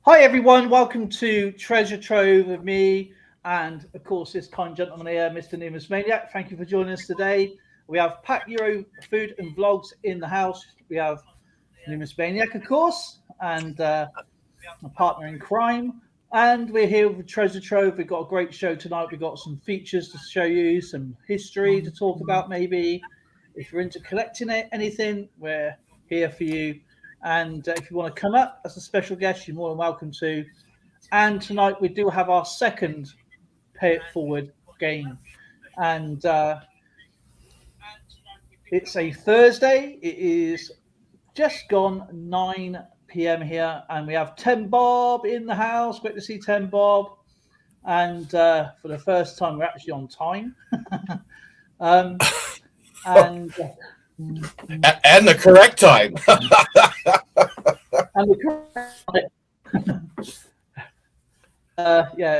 Hi everyone, welcome to Treasure Trove with me and of course this kind gentleman here, Mr. Numismaniac. Thank you for joining us today. We have Pack Euro Food and Vlogs in the house. We have Numismaniac, of course, and a partner in crime. And we're here with Treasure Trove. We've got a great show tonight. We've got some features to show you, some history to talk about maybe. If you're into collecting anything, we're here for you. And if you want to come up as a special guest, you're more than welcome to. And tonight we do have our second Pay It Forward game. And it's a Thursday. It is just gone 9 p.m. here. And we have Ten Bob in the house. Great to see Ten Bob. And for the first time, we're actually on time. And the correct time. And the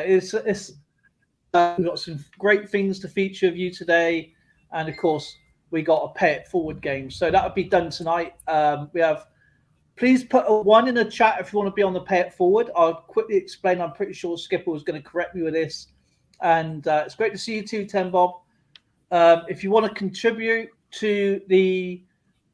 it's we've got some great things to feature of you today, and of course we got a Pay It Forward game, so that would be done tonight. We have. Please put a 1 in the chat if you want to be on the Pay It Forward. I'll quickly explain. I'm pretty sure Skipper was going to correct me with this, and it's great to see you too, Ten Bob. If you want to contribute to the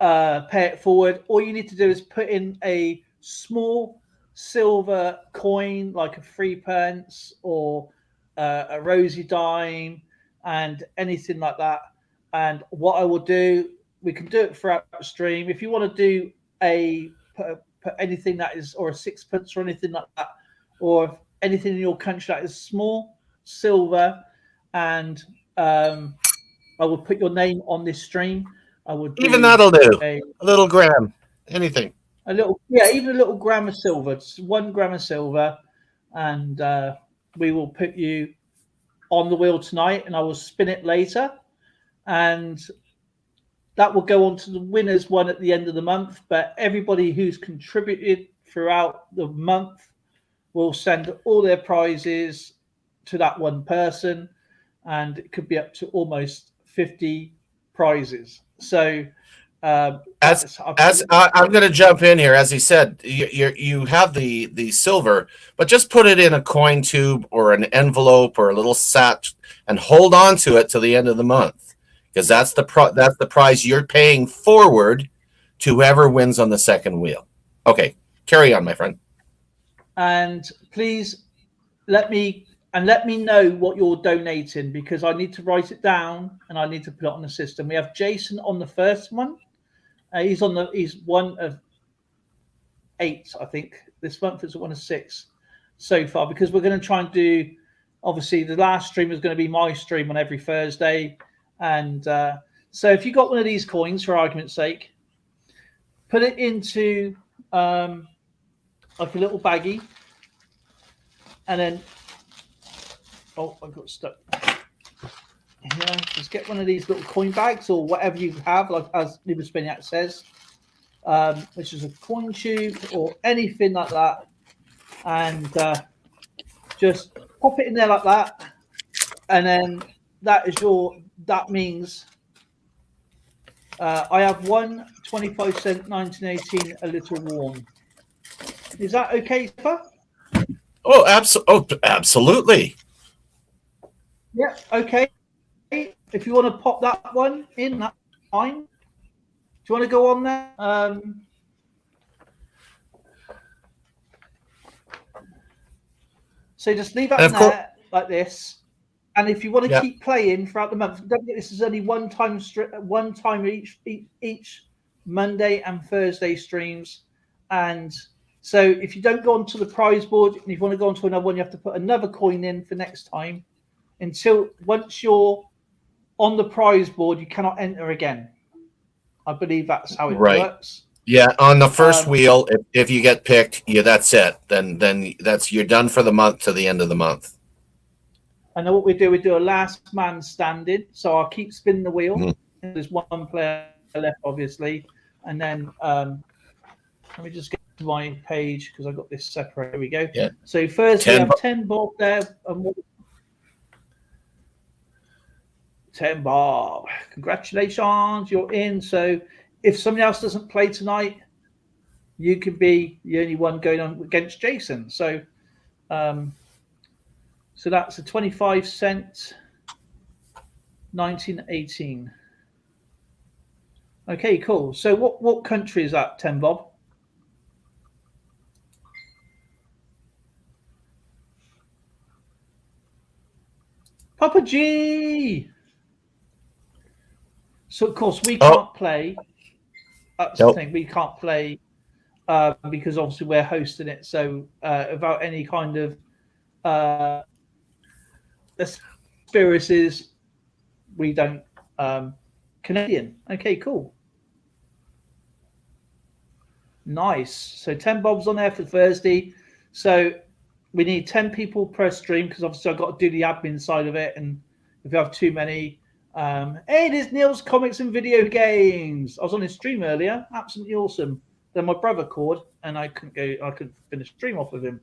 Pay It Forward, all you need to do is put in a small silver coin like a 3p or a rosy dime and anything like that. And what I will do, we can do it throughout the stream. If you want to do put anything that is, or a 6p or anything like that, or anything in your country that is small silver, and I will put your name on this stream. I would even that'll do. A little gram, anything. A little, yeah, even a little gram of silver. It's 1 gram of silver, and we will put you on the wheel tonight, and I will spin it later, and that will go on to the winners one at the end of the month. But everybody who's contributed throughout the month will send all their prizes to that one person, and it could be up to almost 50 prizes. So I'm going to jump in here. As he said, you have the silver, but just put it in a coin tube or an envelope or a little satch and hold on to it till the end of the month, because that's the prize you're paying forward to whoever wins on the second wheel. Okay, carry on, my friend. And please let me know what you're donating, because I need to write it down and I need to put it on the system. We have Jason on the first one. He's one of 8, I think. This month is one of 6 so far, because we're going to try and do, obviously the last stream is going to be my stream on every Thursday. And so if you got one of these coins, for argument's sake, put it into like a little baggie, and then I got stuck. Yeah, just get one of these little coin bags or whatever you have, like as Numismaniac says, which is a coin tube or anything like that, and just pop it in there like that, and then that means I have one 25-cent 1918 a little warm. Is that okay, sir? Oh, absolutely. Yeah, okay. If you want to pop that one in, that's fine. Do you want to go on there? So just leave that in there like this. And if you want to keep playing throughout the month, don't forget this is only one time each Monday and Thursday streams. And so if you don't go onto the prize board and you want to go onto another one, you have to put another coin in for next time. Once you're on the prize board, you cannot enter again. I believe that's how it works. Yeah, on the first wheel, if you get picked, that's it. Then you're done for the month to the end of the month. And then what we do a last man standing. So I'll keep spinning the wheel. Mm-hmm. There's one player left, obviously, and then let me just get to my page because I got this separate. Here we go. Yeah. So first we have 10 Bob there. 10 Bob. Congratulations, you're in. So if somebody else doesn't play tonight, you could be the only one going on against Jason. So, so that's a 25-cent 1918. Okay, cool. So what country is that, 10 Bob? Papa G. So of course we can't play. That's the thing. We can't play because obviously we're hosting it. So without any kind of conspiracies, we don't. Canadian. Okay, cool. Nice. So 10 Bob's on there for Thursday. So we need 10 people per stream because obviously I've got to do the admin side of it. And if you have too many, hey, there's Neil's Comics and Video Games. I was on his stream earlier. Absolutely awesome. Then my brother called and I couldn't finish stream off with him.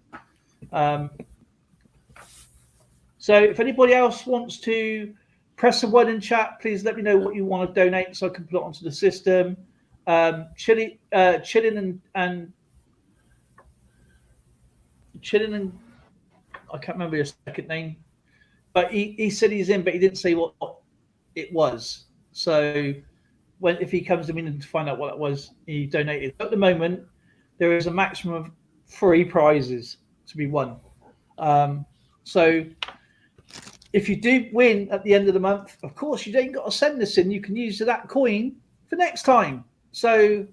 So if anybody else wants to press a word in chat, please let me know what you want to donate so I can put it onto the system. Chilling and I can't remember his second name, but he said he's in, but he didn't say what it was. So if he comes to me to find out what it was, he donated. At the moment, there is a maximum of 3 prizes to be won. So if you do win at the end of the month, of course, you ain't got to send this in. You can use that coin for next time. So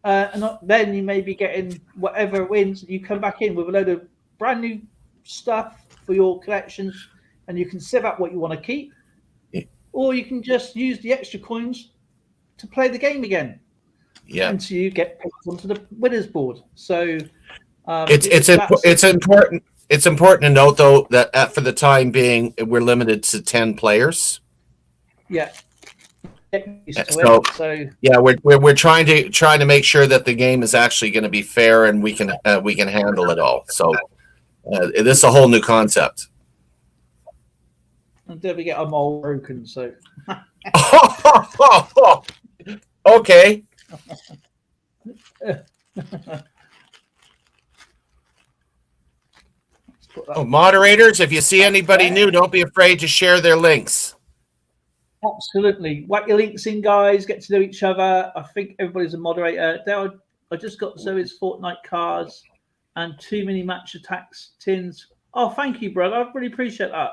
and then you may be getting whatever wins. You come back in with a load of brand new stuff for your collections, and you can sieve out what you want to keep, or you can just use the extra coins to play the game again. Yeah, until you get picked onto the winners board. So it's important. It's important to note though that for the time being, we're limited to 10 players. Yeah. So yeah, we're trying to make sure that the game is actually going to be fair and we can handle it all. So this is a whole new concept. Until we get a mole broken, so. Okay. Moderators, if you see anybody new, don't be afraid to share their links. Absolutely. Whack your links in, guys. Get to know each other. I think everybody's a moderator. I just got Zoe's Fortnite cards and 2 mini match attacks tins. Oh, thank you, brother. I really appreciate that.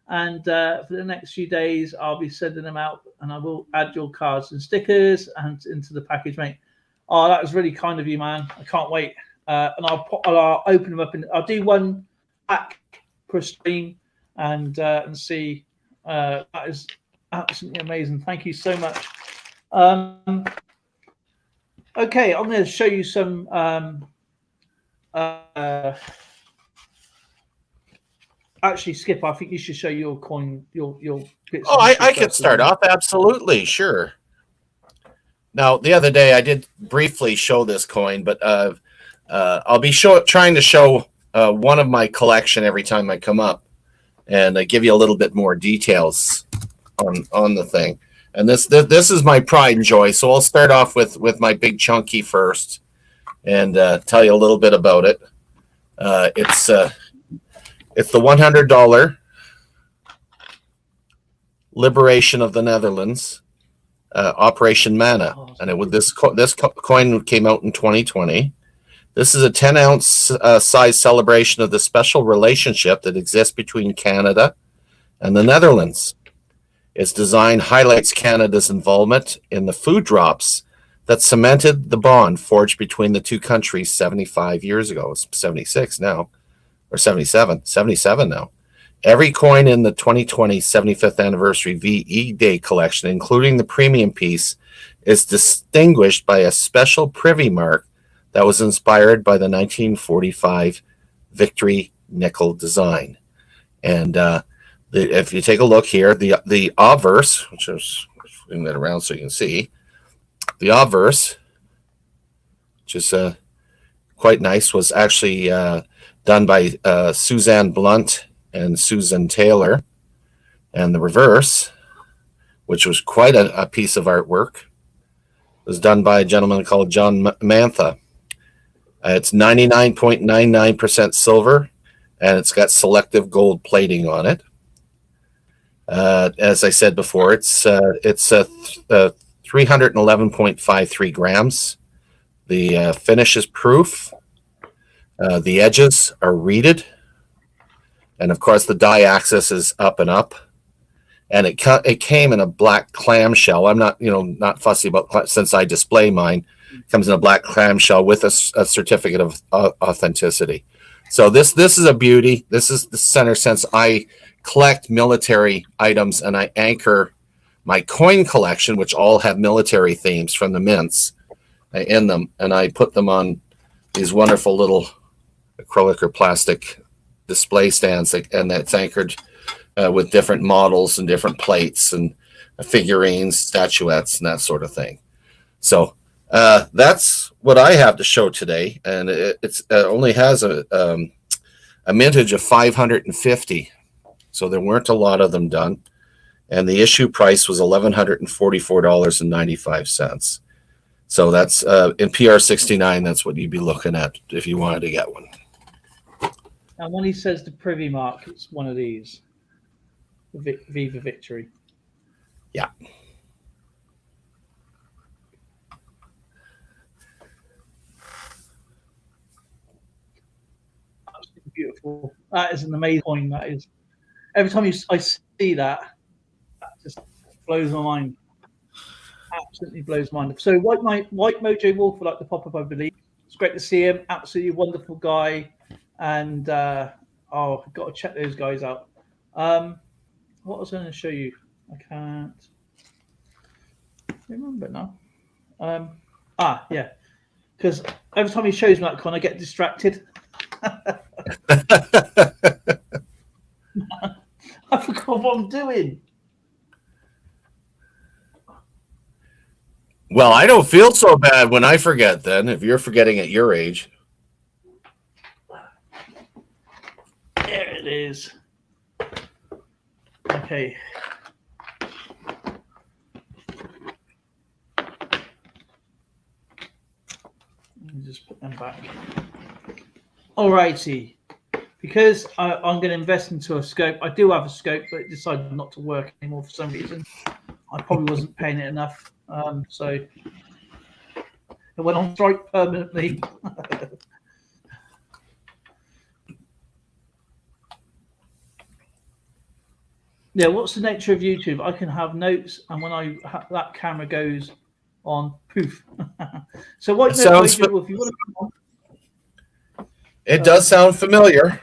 And for the next few days, I'll be sending them out, and I will add your cards and stickers and into the package, mate. Oh, that was really kind of you, man. I can't wait. And I'll open them up, and I'll do one pack per stream and see. That is absolutely amazing. Thank you so much. Okay, I'm going to show you some actually, Skip, I think you should show your coin, your bits. Oh, I could start off. Absolutely, sure. Now, the other day I did briefly show this coin, but I'll be trying to show one of my collection every time I come up, and I give you a little bit more details on the thing. And this is my pride and joy. So I'll start off with my big chunky first, and tell you a little bit about it. It's the $100 Liberation of the Netherlands, Operation Mana, and this coin came out in 2020. This is a 10-ounce size celebration of the special relationship that exists between Canada and the Netherlands. Its design highlights Canada's involvement in the food drops that cemented the bond forged between the two countries 75 years ago. It's 76 now, or 77 now. Every coin in the 2020 75th anniversary VE Day collection, including the premium piece, is distinguished by a special privy mark that was inspired by the 1945 Victory nickel design. And if you take a look here, the obverse, which is bring that around so you can see, the obverse, which is quite nice, was actually done by Suzanne Blunt and Susan Taylor. And the reverse, which was quite a piece of artwork, was done by a gentleman called John Mantha. It's 99.99% silver, and it's got selective gold plating on it. As I said before, it's 311.53 grams. The finish is proof. The edges are reeded, and of course the die axis is up and up. And it came in a black clamshell. I'm not fussy about, since I display mine. It comes in a black clamshell with a certificate of authenticity. So this is a beauty. This is the center sense. I collect military items, and I anchor my coin collection, which all have military themes from the mints in them, and I put them on these wonderful little acrylic or plastic display stands, and that's anchored with different models and different plates and figurines, statuettes, and that sort of thing. So that's what I have to show today, and it only has a mintage of 550. So there weren't a lot of them done, and the issue price was $1,144.95. So that's in PR69. That's what you'd be looking at if you wanted to get one. And when he says the privy mark, it's one of these. Viva Victory. Yeah. Absolutely beautiful. That is an amazing coin. That is. Every time I see that, that just blows my mind. Absolutely blows my mind. So White Mojo Wolf would like to pop up, I believe. It's great to see him. Absolutely wonderful guy. And I've got to check those guys out. What was I going to show you? I can't remember now. Yeah. Because every time he shows me that coin, I get distracted. I forgot what I'm doing. Well, I don't feel so bad when I forget then, if you're forgetting at your age. There it is. Okay. Let me just put them back. Alrighty. Because I'm going to invest into a scope. I do have a scope, but it decided not to work anymore for some reason. I probably wasn't paying it enough. So it went on strike permanently. Yeah, what's the nature of YouTube? I can have notes, and when that camera goes on, poof. So what? If you want to come on, it does sound familiar.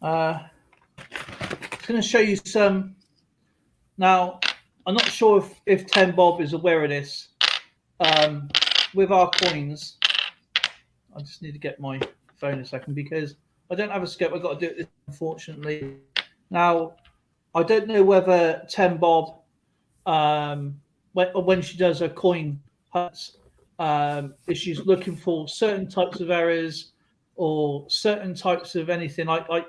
I'm going to show you some. Now, I'm not sure if 10 Bob is aware of this. With our coins, I just need to get my phone a second because I don't have a scope. I've got to do it, unfortunately. Now, I don't know whether 10 Bob, when she does her coin hunts, if she's looking for certain types of errors or certain types of anything. I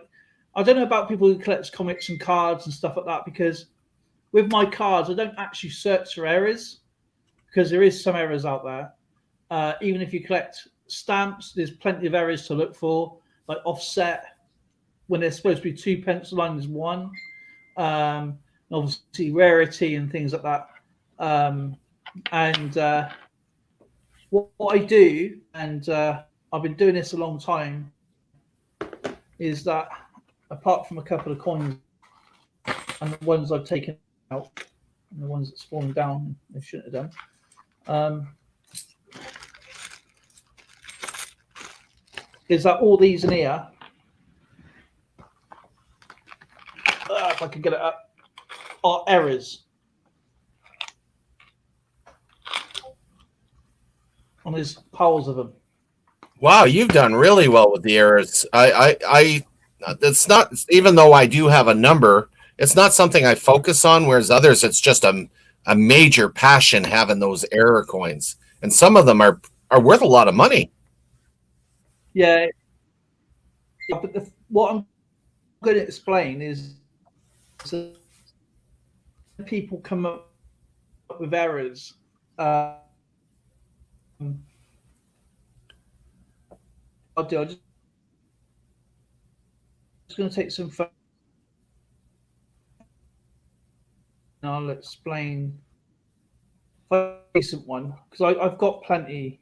don't know about people who collect comics and cards and stuff like that, because with my cards, I don't actually search for errors because there is some errors out there. Even if you collect stamps, there's plenty of errors to look for, like offset when there's supposed to be 2 pencil lines, one. Obviously rarity and things like that. What I do, and I've been doing this a long time, is that apart from a couple of coins and the ones I've taken out and the ones that's fallen down, they shouldn't have done, is that all these in here, if I can get it up, are errors. And there's piles of them. Wow, you've done really well with the errors. It's not, even though I do have a number, it's not something I focus on, whereas others, it's just a major passion having those error coins. And some of them are worth a lot of money. Yeah. But what I'm going to explain is people come up with errors. I'll do. I'm just going to take some photos. And I'll explain a recent one because I've got plenty.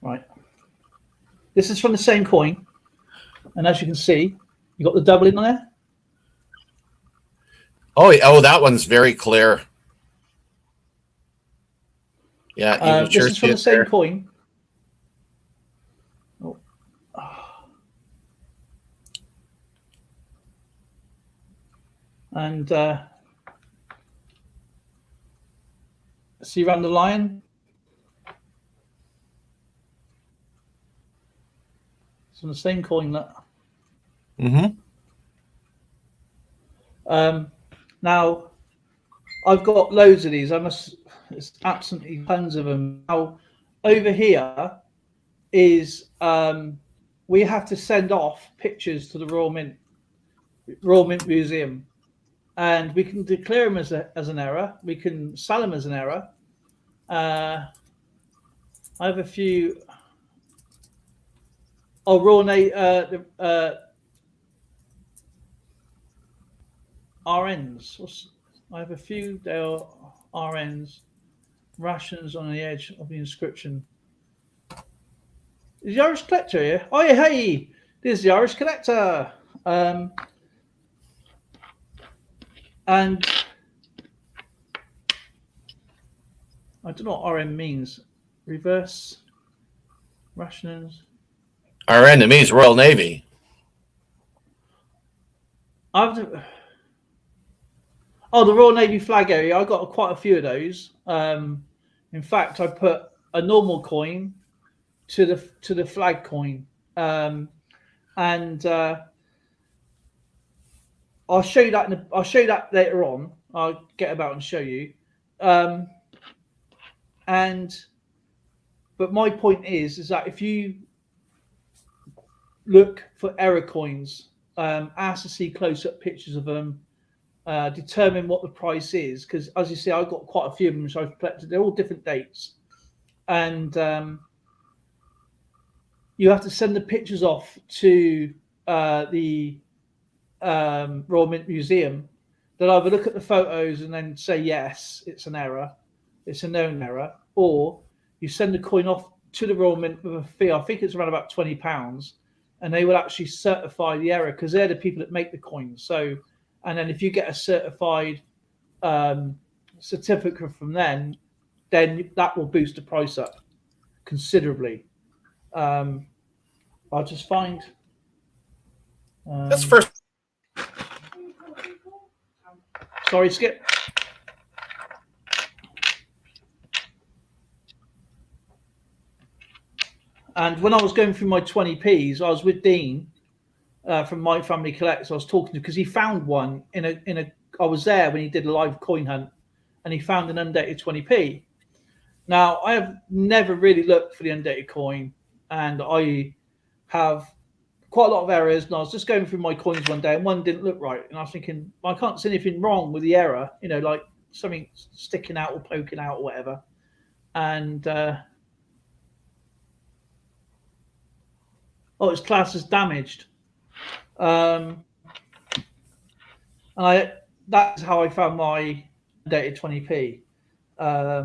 Right. This is from the same coin, and as you can see, you got the doubling on there. Oh, that one's very clear. Yeah, you can sure this is from the same coin. Oh. And see around the lion. It's on the same coin. That. Now, I've got loads of these. It's absolutely tons of them. Now, over here is we have to send off pictures to the Royal Mint Museum, and we can declare them as an error. We can sell them as an error. I have a few. Oh, RNs. I have a few. They are RNs. Rations on the edge of the inscription. Is the Irish Collector here? Oh, yeah, hey, this is the Irish Collector. And I don't know what RN means. Reverse rations. RN, it means Royal Navy. The Royal Navy flag area. I got quite a few of those. In fact, I put a normal coin to the flag coin, and I'll show you that. I'll show you that later on. I'll get about and show you. But my point is that if you look for error coins, ask to see close-up pictures of them. Determine what the price is, because as you see, I've got quite a few of them which I've collected. They're all different dates, and you have to send the pictures off to the Royal Mint Museum. They'll either look at the photos and then say yes, it's an error, it's a known error, or you send the coin off to the Royal Mint with a fee. I think it's around about £20, and they will actually certify the error because they're the people that make the coins. So. And then if you get a certified certificate from them, then that will boost the price up considerably. I'll just find. That's first. Sorry, Skip. And when I was going through my 20p's, I was with Dean. From My Family Collects, I was talking to because he found one in a. I was there when he did a live coin hunt, and he found an undated 20p. Now I have never really looked for the undated coin, and I have quite a lot of errors. And I was just going through my coins one day, and one didn't look right, and I was thinking I can't see anything wrong with the error, like something sticking out or poking out or whatever. And it's classed as damaged. That's how I found my undated 20p. I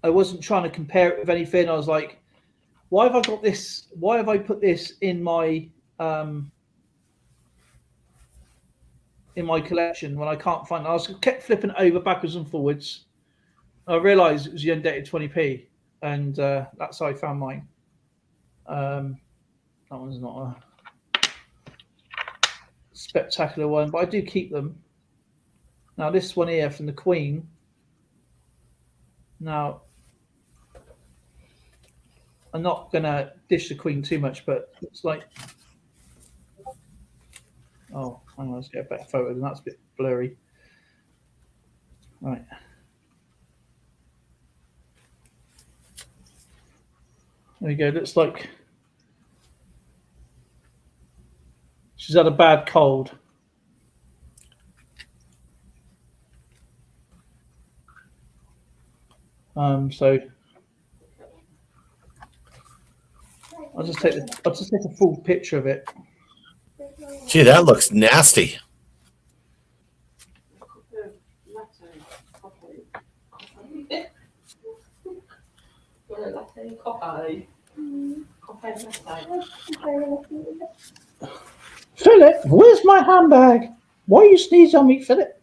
wasn't trying to compare it with anything. I was like, why have I got this? Why have I put this in my collection when I can't find it? I kept flipping it over backwards and forwards. I realized it was the undated 20p, and that's how I found mine. That one's not a spectacular one, but I do keep them. Now this one here from the Queen. Now I'm not gonna dish the Queen too much, but it's like, oh, hang on, let's get a better photo. And that's a bit blurry. Right. There we go. Looks like she's had a bad cold. So I'll just take a full picture of it. Gee, that looks nasty. Philip, where's my handbag? Why you sneeze on me, Philip?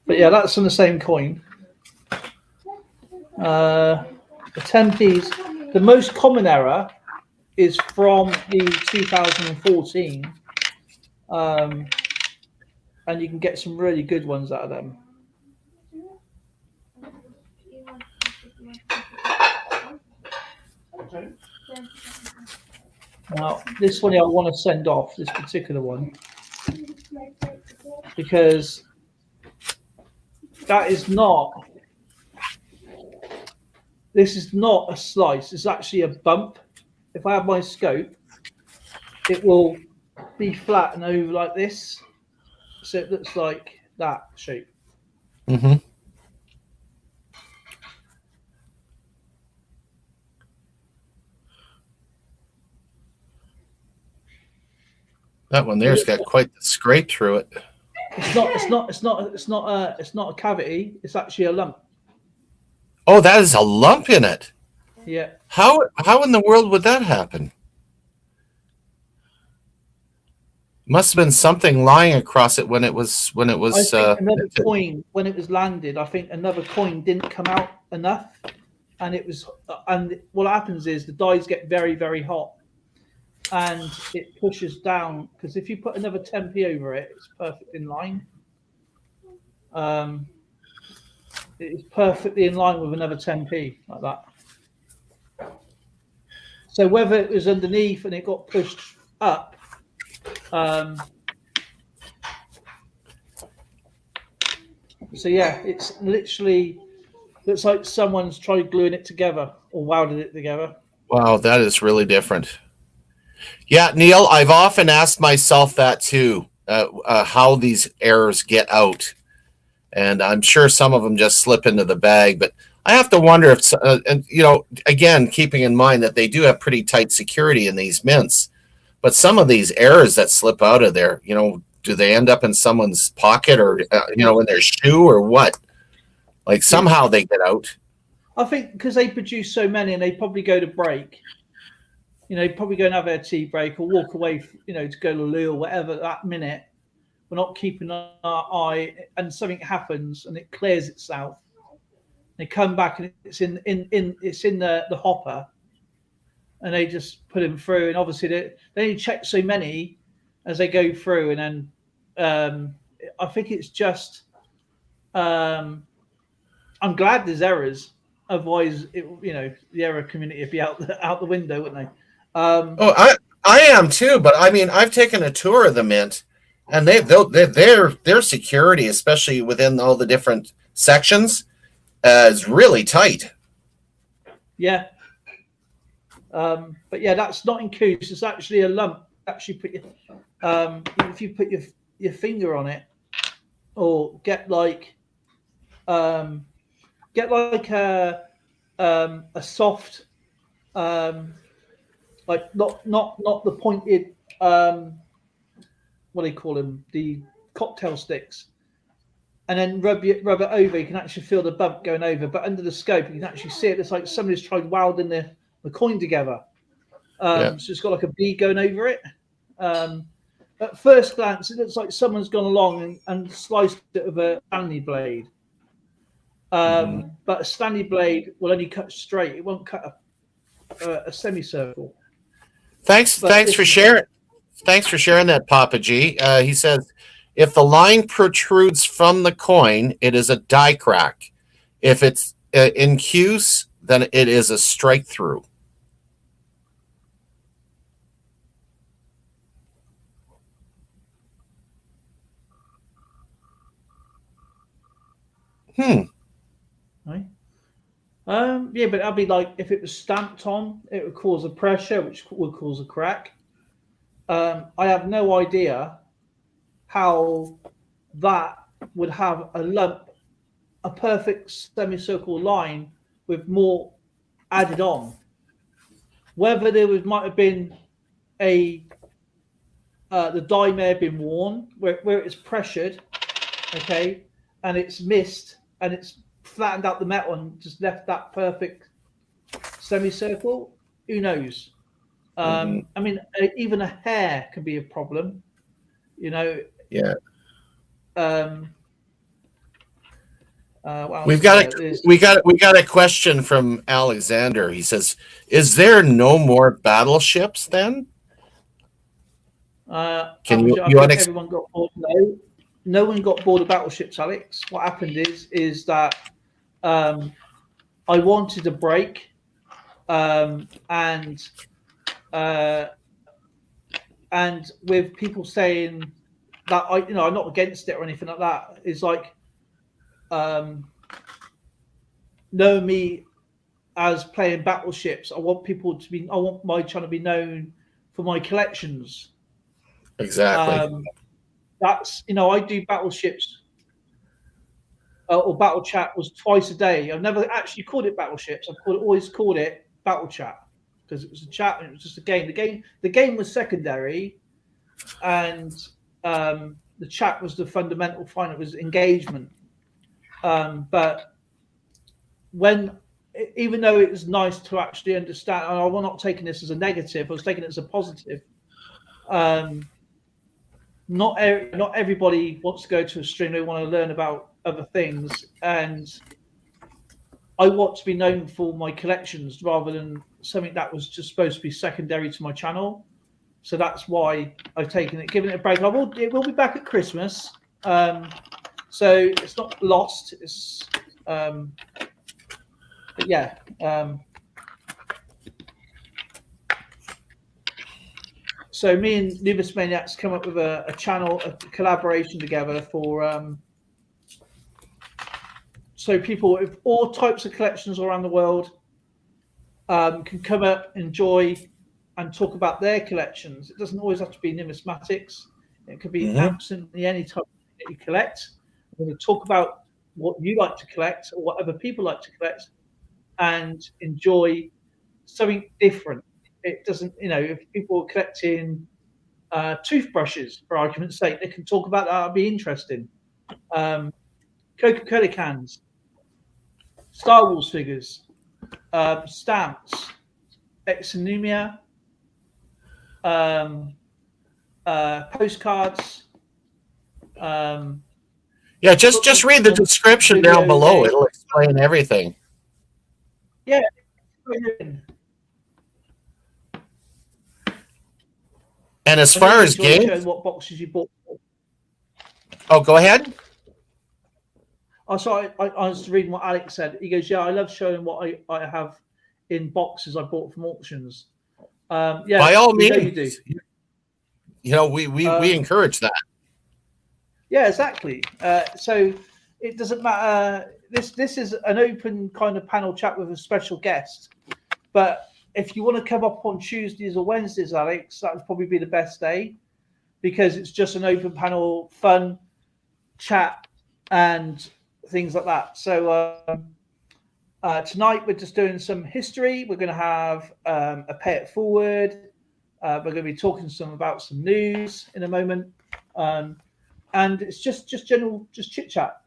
But yeah, that's from the same coin. The 10p's. The most common error is from the 2014, and you can get some really good ones out of them. Now, this one I want to send off, this particular one, because this is not a slice, it's actually a bump. If I have my scope, it will be flat and over like this, so it looks like that shape. Mm-hmm. That one there's got quite the scrape through it. It's not a cavity. It's actually a lump. Oh, that is a lump in it. Yeah. How in the world would that happen? Must have been something lying across it when it was. I think another coin, when it was landed, I think another coin didn't come out enough, and it was. And what happens is the dies get very, very hot, and it pushes down. Because if you put another 10p over it, it's perfect in line. It is perfectly in line with another 10p like that. So whether it was underneath and it got pushed up, so yeah, it's literally looks like someone's tried gluing it together or welded it together. Wow, that is really different. Yeah, Neil, I've often asked myself that too, how these errors get out. And I'm sure some of them just slip into the bag, but I have to wonder if, and you know, again, keeping in mind that they do have pretty tight security in these mints, but some of these errors that slip out of there, you know, do they end up in someone's pocket or, you know, in their shoe or what? Like somehow they get out. I think because they produce so many and they probably go to break, you know, probably go and have their tea break or walk away, you know, to go to the loo or whatever that minute. We're not keeping our eye, and something happens and it clears itself. They come back and it's in the hopper, and they just put them through. And obviously they only check so many as they go through, and then I think it's just I'm glad there's errors. Otherwise, you know, the error community would be out the window, wouldn't they? I am too, but I mean, I've taken a tour of the mint. And their security, especially within all the different sections, is really tight. Yeah. But yeah, that's not in coos. It's actually a lump. Actually, put your if you put your finger on it, or get like a soft like not the pointed what do they call them? The cocktail sticks. And then rub it over. You can actually feel the bump going over. But under the scope, you can actually see it. It's like somebody's tried welding the coin together. So it's got like a bead going over it. At first glance, it looks like someone's gone along and sliced it with a Stanley blade. But a Stanley blade will only cut straight. It won't cut a semicircle. Thanks for sharing. Thanks for sharing that, Papa G. He says, if the line protrudes from the coin, it is a die crack. If it's in cues, then it is a strike through. Right. Yeah, but that'd be like if it was stamped on, it would cause a pressure, which would cause a crack. I have no idea how that would have a lump a perfect semicircle line with more added on. Whether there might have been a the die may have been worn where it's pressured, okay, and it's missed and it's flattened out the metal and just left that perfect semicircle. Who knows? I mean, even a hair can be a problem. You know. Yeah. What we got a question from Alexander. He says, "Is there no more battleships then?" Can you everyone got bored? No one got bored of battleships, Alex. What happened is that I wanted a break, and with people saying that I'm not against it or anything like that. It's like know me as playing battleships. I want my channel to be known for my collections. Exactly. That's I do battleships or battle chat was twice a day. I've never actually called it battleships. I've always called it battle chat because it was a chat and it was just a game. The game was secondary, and the chat was the fundamental fine. It was engagement. But even though it was nice to actually understand, and I'm not taking this as a negative, I was taking it as a positive. Not everybody wants to go to a stream. They want to learn about other things, and I want to be known for my collections rather than something that was just supposed to be secondary to my channel. So that's why I've given it a break. It will be back at Christmas, so it's not lost. It's but yeah. So me and Numismaniacs come up with a channel, a collaboration together for so people with all types of collections around the world can come up, enjoy, and talk about their collections. It doesn't always have to be numismatics. It could be absolutely any type that you collect. We're going to talk about what you like to collect or what other people like to collect and enjoy something different. It doesn't, if people are collecting toothbrushes, for argument's sake, they can talk about that. That'd be interesting. Coca-Cola cans, Star Wars figures, stamps, Exonumia, postcards. Yeah, just read the description down below. It'll explain everything. Yeah. And as far as games, what boxes you bought? Oh, go ahead. Oh, sorry, I was reading what Alex said. He goes, "Yeah, I love showing what I have in boxes I bought from auctions." Yeah, by all means, you do. We encourage that. Yeah, exactly. So it doesn't matter. This is an open kind of panel chat with a special guest. But if you want to come up on Tuesdays or Wednesdays, Alex, that would probably be the best day because it's just an open panel, fun chat and things like that. So tonight we're just doing some history. We're going to have a pay it forward. We're going to be talking about some news in a moment. And it's just general, just chit chat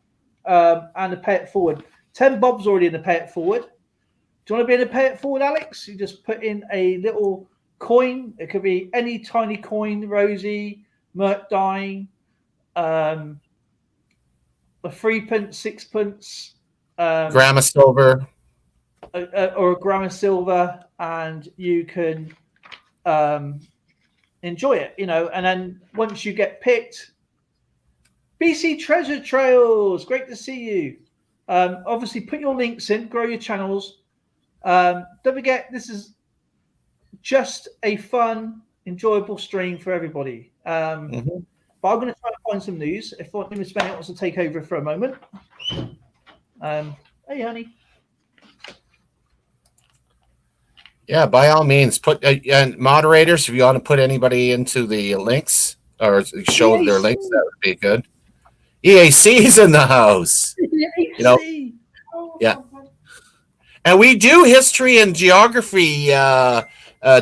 and a pay it forward. 10 Bob's already in the pay it forward. Do you want to be in the pay it forward, Alex? You just put in a little coin. It could be any tiny coin, Rosie, Merc Dine, a 3p, 6p, gram of silver, or a gram of silver, and you can enjoy it, And then once you get picked, BC Treasure Trails, great to see you. Obviously, put your links in, grow your channels. Don't forget, this is just a fun, enjoyable stream for everybody. But I'm going to try and find some news. If Numismaniac wants to take over for a moment. Hey, honey. Yeah, by all means, put and moderators, if you want to put anybody into the links or show their links, that would be good. EAC's in the house. You know, yeah. And we do history and geography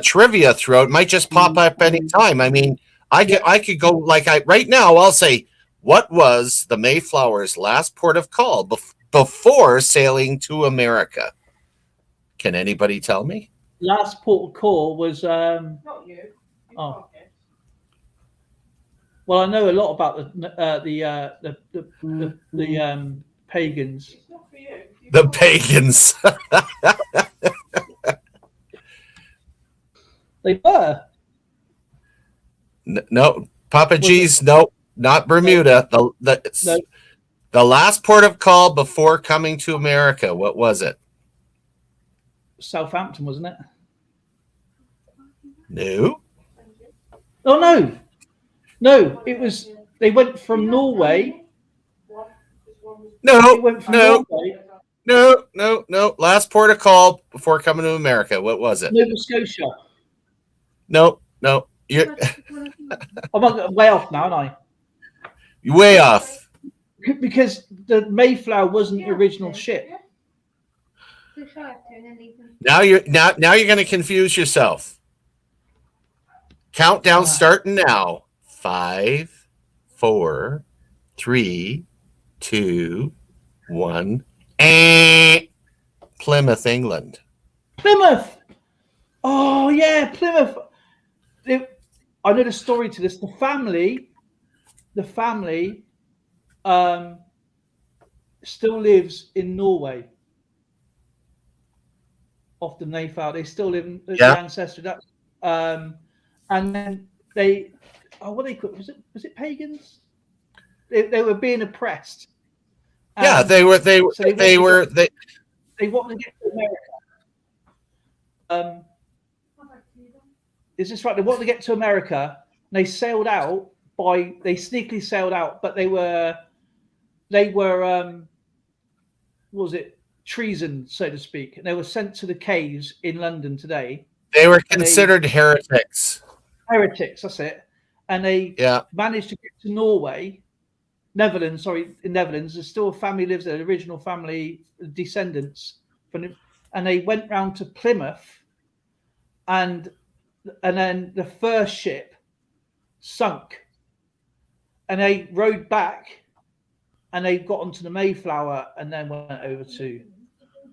trivia throughout. It might just pop up anytime. I mean, I could go like right now. I'll say, what was the Mayflower's last port of call before sailing to America? Can anybody tell me? Last port of call was Not you. Oh. Well, I know a lot about the pagans. It's not for you. The pagans. They were. No, Papa G's. No, not Bermuda. No. The last port of call before coming to America. What was it? Southampton, wasn't it? No. Oh no, it was. They went from Norway. No, They went from no, Norway, no. Last port of call before coming to America. What was it? Nova Scotia. No. You're I'm way off now, aren't way off. I? Because the Mayflower wasn't the original ship. Now you're going to confuse yourself. Countdown starting now. 5, 4, 3, 2, 1. Plymouth, England. Plymouth. Oh yeah, Plymouth. I know the story to this. The family, still lives in Norway. Off the Mayflower, they still live in the ancestry. That's and then they. Oh, what they call was it pagans? They were being oppressed. Yeah, they were. They wanted to get to America. Is this right? They wanted to get to America. And they sailed out they sneakily sailed out, but they were what was it? Treason, so to speak. And they were sent to the caves in London today. They were considered heretics. Heretics, that's it. And they managed to get to Netherlands. In Netherlands, there's still a family lives there, the original family descendants from, and they went round to Plymouth, and then the first ship sunk, and they rowed back, and they got onto the Mayflower, and then went over to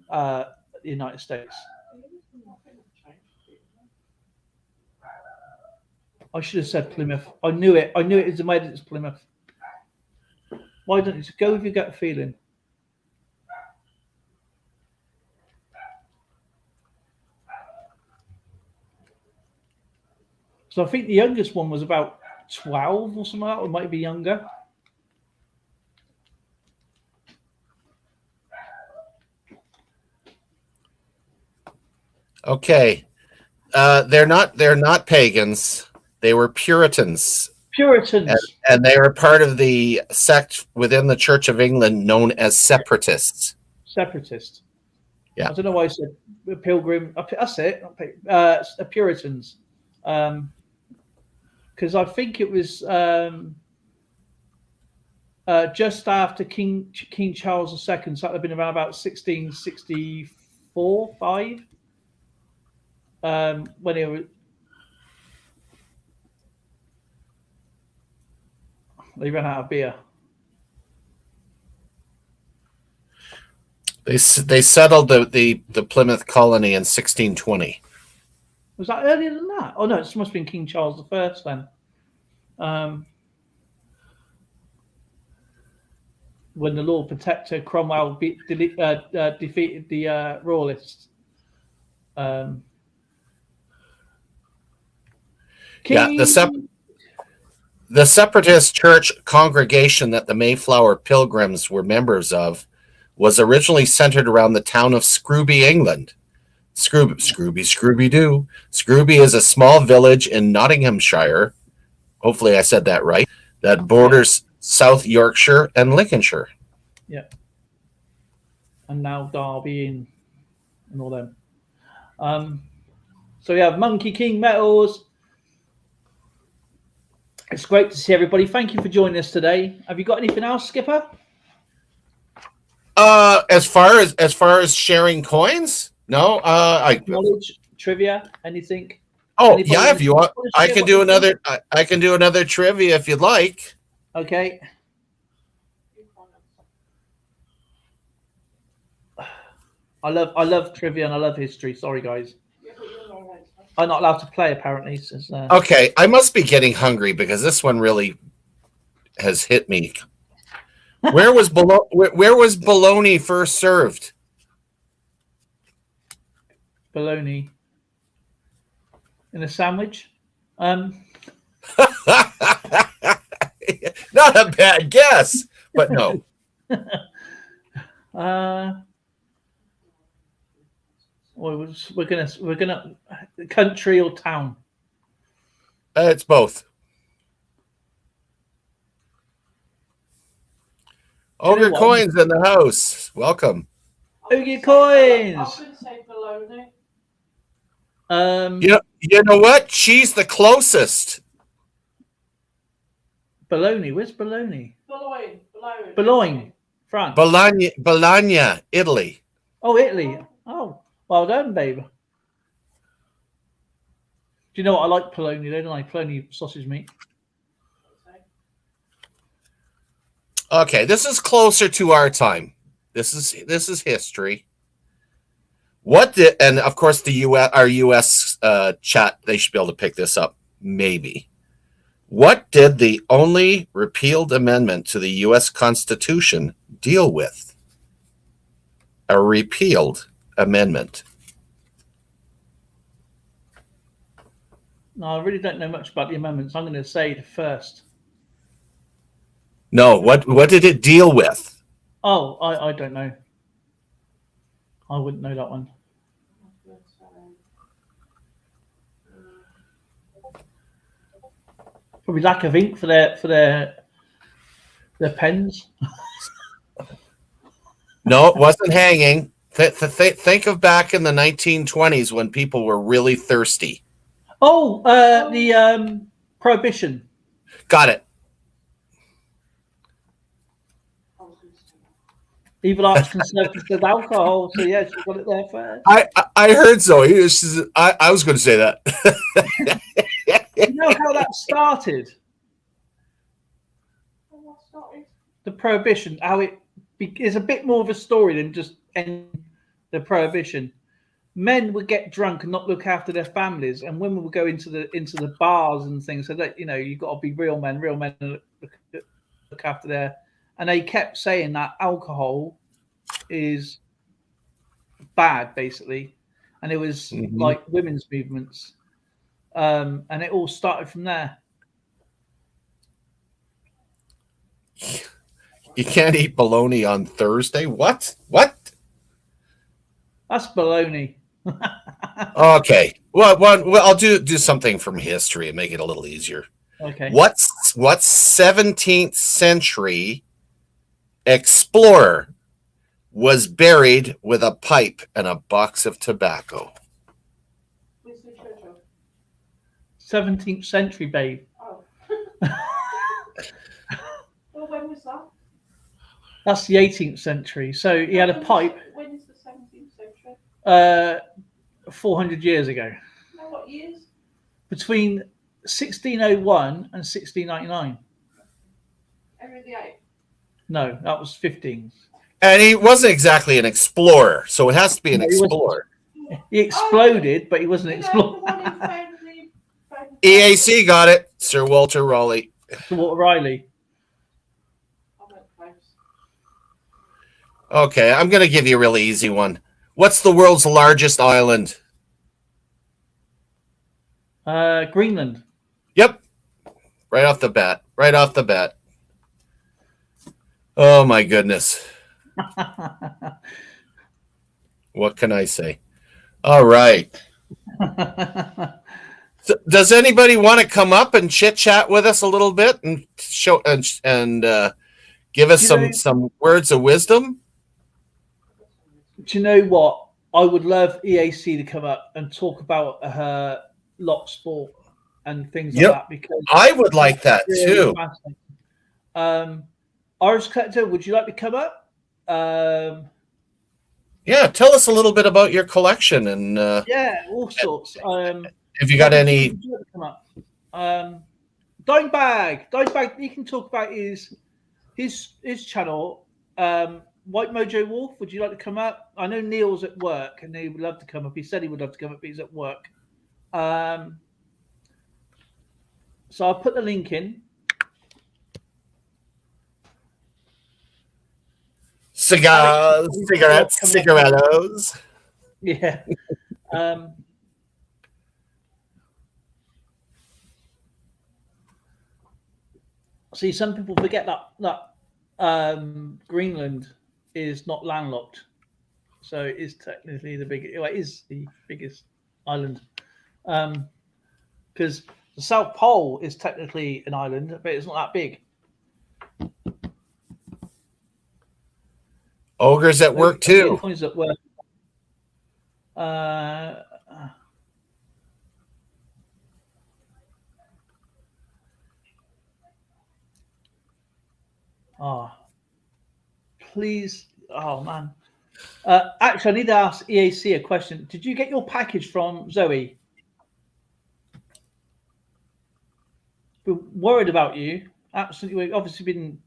the United States. I should have said Plymouth. I knew it. I knew it was the made it's Plymouth. Why don't you just go with your gut feeling? So I think the youngest one was about 12 or something like that, or might be younger. Okay. They're not pagans. They were Puritans. And they were part of the sect within the Church of England known as separatists. Separatists. Yeah. I don't know why I said pilgrim. That's it. Puritans. Because I think it was just after King Charles II, so that would have been around about 1664, 5. When he was. They ran out of beer. They settled the Plymouth colony in 1620. Was that earlier than that? Oh no, it must have been King Charles I then. When the Lord Protector Cromwell defeated the Royalists. The separatist church congregation that the Mayflower Pilgrims were members of was originally centered around the town of Scrooby, England. Scrooby-Doo. Scrooby is a small village in Nottinghamshire. Hopefully I said that right. That borders South Yorkshire and Lincolnshire. Yeah. And now Derby and all them. So we have Monkey King medals. It's great to see everybody. Thank you for joining us today. Have you got anything else, Skipper? As far as sharing coins, no. Knowledge, trivia, anything? Oh, Anybody yeah, if you want, I can do anything? another. I can do another trivia if you'd like. Okay. I love trivia and I love history. Sorry, guys. I'm not allowed to play apparently. Since, Okay, I must be getting hungry because this one really has hit me. Where was bologna first served? Bologna in a sandwich. Not a bad guess, but no. We're gonna country or town. It's both. Ogre Coins in the house. Welcome. Ogre Coins. I would say bologna. You know what? She's the closest. Bologna. Where's Bologna? Bologna. France. Bologna, Italy. Oh, Italy. Oh, well done, babe. Do you know what? I like bologna, don't I? Bologna sausage meat. Okay, this is closer to our time. This is history. And of course our US chat, they should be able to pick this up. Maybe. What did the only repealed amendment to the US Constitution deal with? A repealed amendment. No, I really don't know much about the amendments. I'm going to say the first. No, what did it deal with? Oh, I don't know. I wouldn't know that one. Probably lack of ink for their pens. No, it wasn't hanging. Think of back in the 1920s when people were really thirsty. Oh, the Prohibition. Got it. Evil Arts Conservative says alcohol, so yeah, she got it there first. I heard so. I was going to say that. You know how that started? The Prohibition. How it is a bit more of a story than just end the Prohibition. Men would get drunk and not look after their families, and women would go into the bars and things. So that you've got to be real men look after their. And they kept saying that alcohol is bad, basically, and it was like women's movements, and it all started from there. You can't eat bologna on Thursday. What? That's baloney. Okay. Well, I'll do something from history and make it a little easier. Okay. What 17th century explorer was buried with a pipe and a box of tobacco? 17th century, babe. Oh. Well, when was that? That's the 18th century. So he had a pipe. When is the 17th century? 400 years ago. No, what years? Between 1601 and 1699. Henry VIII. No, that was 15. And he wasn't exactly an explorer, so it has to be an explorer. He exploded, but he wasn't an explorer. EAC got it. Sir Walter Raleigh. Sir Walter Riley. Okay, I'm going to give you a really easy one. What's the world's largest island? Greenland. Yep. Right off the bat. Oh, my goodness. What can I say? All right. So, does anybody want to come up and chit chat with us a little bit and show and give us some words of wisdom? Do you know what? I would love EAC to come up and talk about her lock sport. and things Yep. like that, because I would like that really too. fascinating. Iris Collector, would you like to come up? Yeah, tell us a little bit about your collection and Yeah, all sorts. if you got any. Would you like to come up? Dimebag, he can talk about his channel. White Mojo Wolf, would you like to come up? I know Neil's at work and he would love to come up. He said he would love to come up, but he's at work. So I'll put the link in. Cigars, cigarettes, cigarettos. Yeah. See, some people forget that Greenland is not landlocked, so it is technically the biggest. Well, it is the biggest island, because the South Pole is technically an island, but it's not that big. Ogres at work too. Coins at work. Please. Oh man. Actually, I need to ask EAC a question. Did you get your package from Zoe? We're worried about you. Absolutely. We've obviously been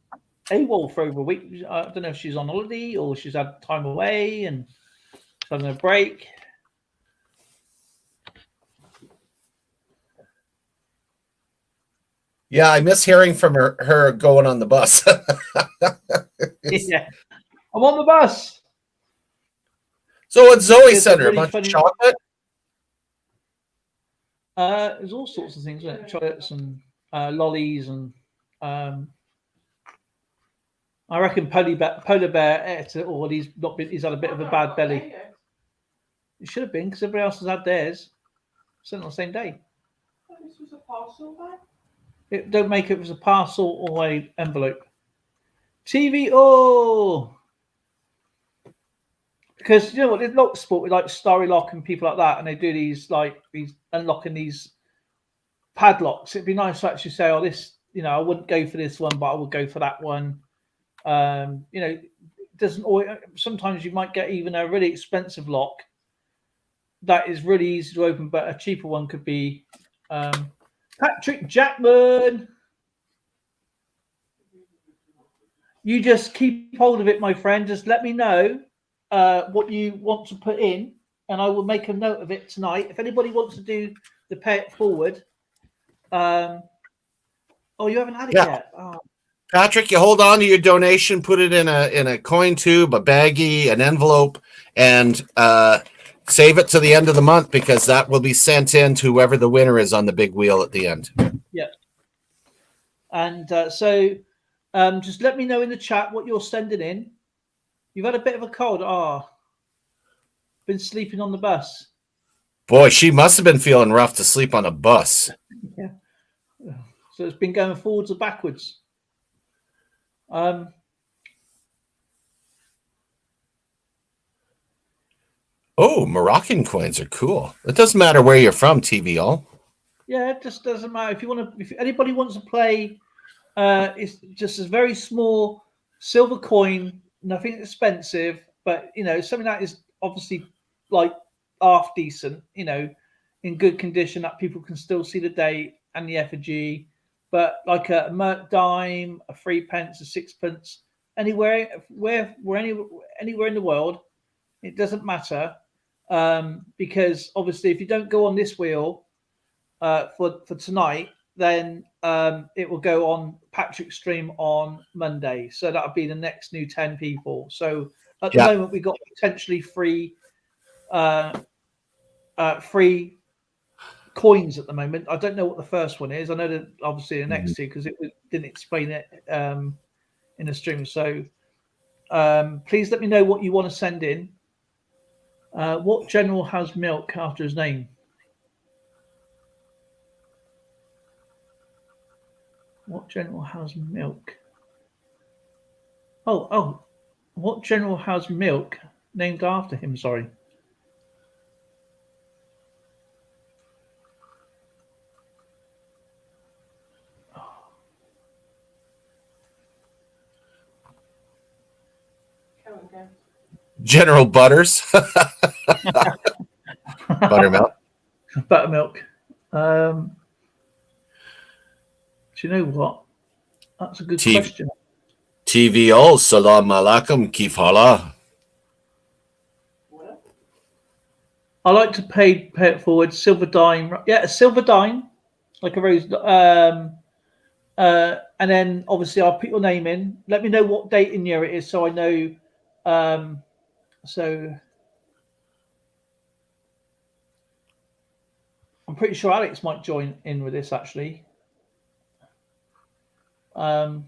AWOL for over a week. I don't know if she's on holiday or she's had time away and she's having a break. Yeah, I miss hearing from her going on the bus. Yeah, I'm on the bus. So what Zoe sent her? A bunch of chocolate? There's all sorts of things, isn't it? Chocolates and lollies and I reckon Polar Bear ate it all. He's had a bit of a bad belly. It should have been because everybody else has had theirs. Sent on the same day. This was a parcel bag. It don't make it was a parcel or a envelope. TV, oh, because you know what, they lock sport with like Starry Lock and people like that, and they do these unlocking these padlocks. It'd be nice to actually say, oh, this, you know, I wouldn't go for this one, but I would go for that one. You know, it doesn't always. Sometimes you might get even a really expensive lock that is really easy to open, but a cheaper one could be. Patrick Jackman, you just keep hold of it, my friend. Just let me know what you want to put in, and I will make a note of it tonight. If anybody wants to do the pay it forward, oh, you haven't had it yet. Oh. Patrick, you hold on to your donation, put it in a coin tube, a baggie, an envelope, and save it to the end of the month because that will be sent in to whoever the winner is on the big wheel at the end. Yeah. And so just let me know in the chat what you're sending in. You've had a bit of a cold. Been sleeping on the bus. Boy, she must have been feeling rough to sleep on a bus. Yeah. So it's been going forwards and backwards. Oh, Moroccan coins are cool. It doesn't matter where you're from, TVL. Yeah, it just doesn't matter. If anybody wants to play, it's just a very small silver coin, nothing expensive, but you know, something that is obviously like half decent, you know, in good condition that people can still see the date and the effigy. But like a Merc dime, a 3 pence, a 6 pence, anywhere in the world, it doesn't matter. Because obviously if you don't go on this wheel for tonight, then it will go on Patrick's stream on Monday. So that'll be the next new 10 people. So at the moment we've got potentially free coins at the moment. I don't know what the first one is. I know that obviously the next two because it didn't explain it in the stream. So please let me know what you want to send in. What general has milk after his name? What general has milk? Oh, what general has milk named after him? Sorry. Okay. General Butters. Buttermilk. Buttermilk. Do you know what? That's a good question. TVO. Salam alaikum. Kif hala. What? I like to pay it forward. Silver dime. Yeah, a silver dime, like a rose. And then obviously I'll put your name in. Let me know what date in year it is, so I know. So I'm pretty sure Alex might join in with this actually. So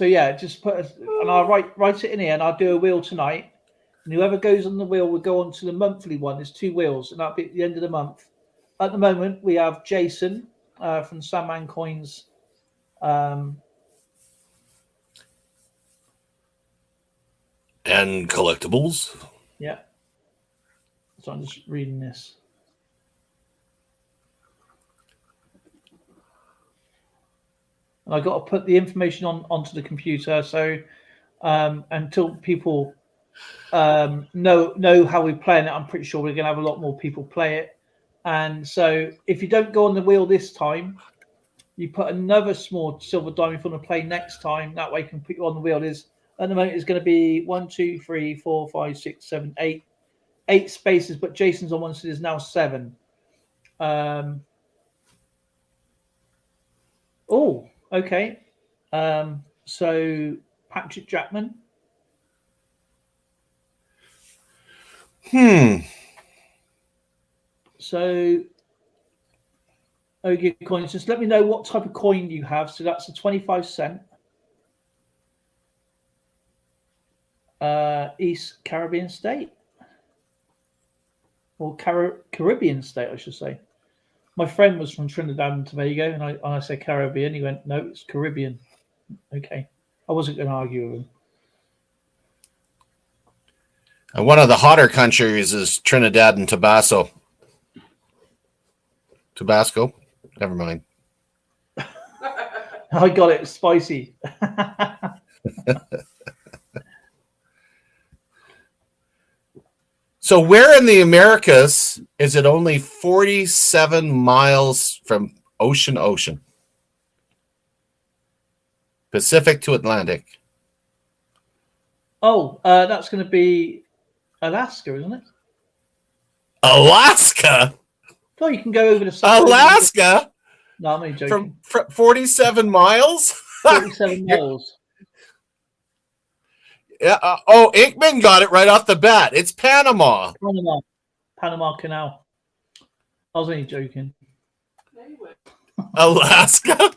yeah, just and I'll write it in here, and I'll do a wheel tonight. And whoever goes on the wheel will go on to the monthly one. There's 2 wheels, and that'll be at the end of the month. At the moment, we have Jason from Sandman Coins. And collectibles. Yeah. So I'm just reading this. And I got to put the information onto the computer. So until people know how we're playing it, I'm pretty sure we're going to have a lot more people play it. And so if you don't go on the wheel this time, you put another small silver dime if you want to play next time. That way I can put you on the wheel. Is at the moment it's going to be 1, 2, 3, 4, 5, 6, 7, 8 spaces, but Jason's on one, so there's now 7. Oh, okay. So Patrick Jackman. So okay, coins. Just let me know what type of coin you have. So that's a 25-cent. East Caribbean state. Or Caribbean state, I should say. My friend was from Trinidad and Tobago, and I said Caribbean. He went, no, it's Caribbean. Okay. I wasn't going to argue with him. And one of the hotter countries is Trinidad and Tobago. Never mind. I got it. Spicy. So where in the Americas is it only 47 miles from ocean? Pacific to Atlantic. Oh, that's going to be Alaska, isn't it? Alaska? Oh, you can go over the side. Alaska? No, I'm only joking. From 47 miles? 47 miles. Yeah. Inkman got it right off the bat. It's Panama. Panama Canal. I was only joking. Alaska?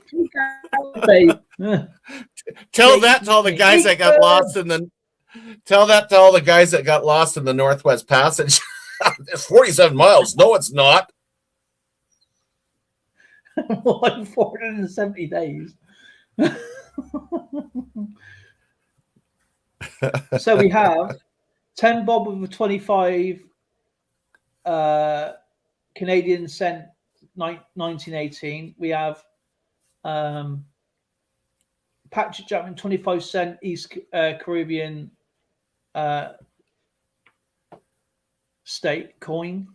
Tell that to all the guys that got lost in the. Tell that to all the guys that got lost in the Northwest Passage. It's 47 miles. No, it's not. 470 days. So we have 10 bob with a 25 Canadian cent 1918. We have Patrick Jackman 25-cent East Caribbean state coin.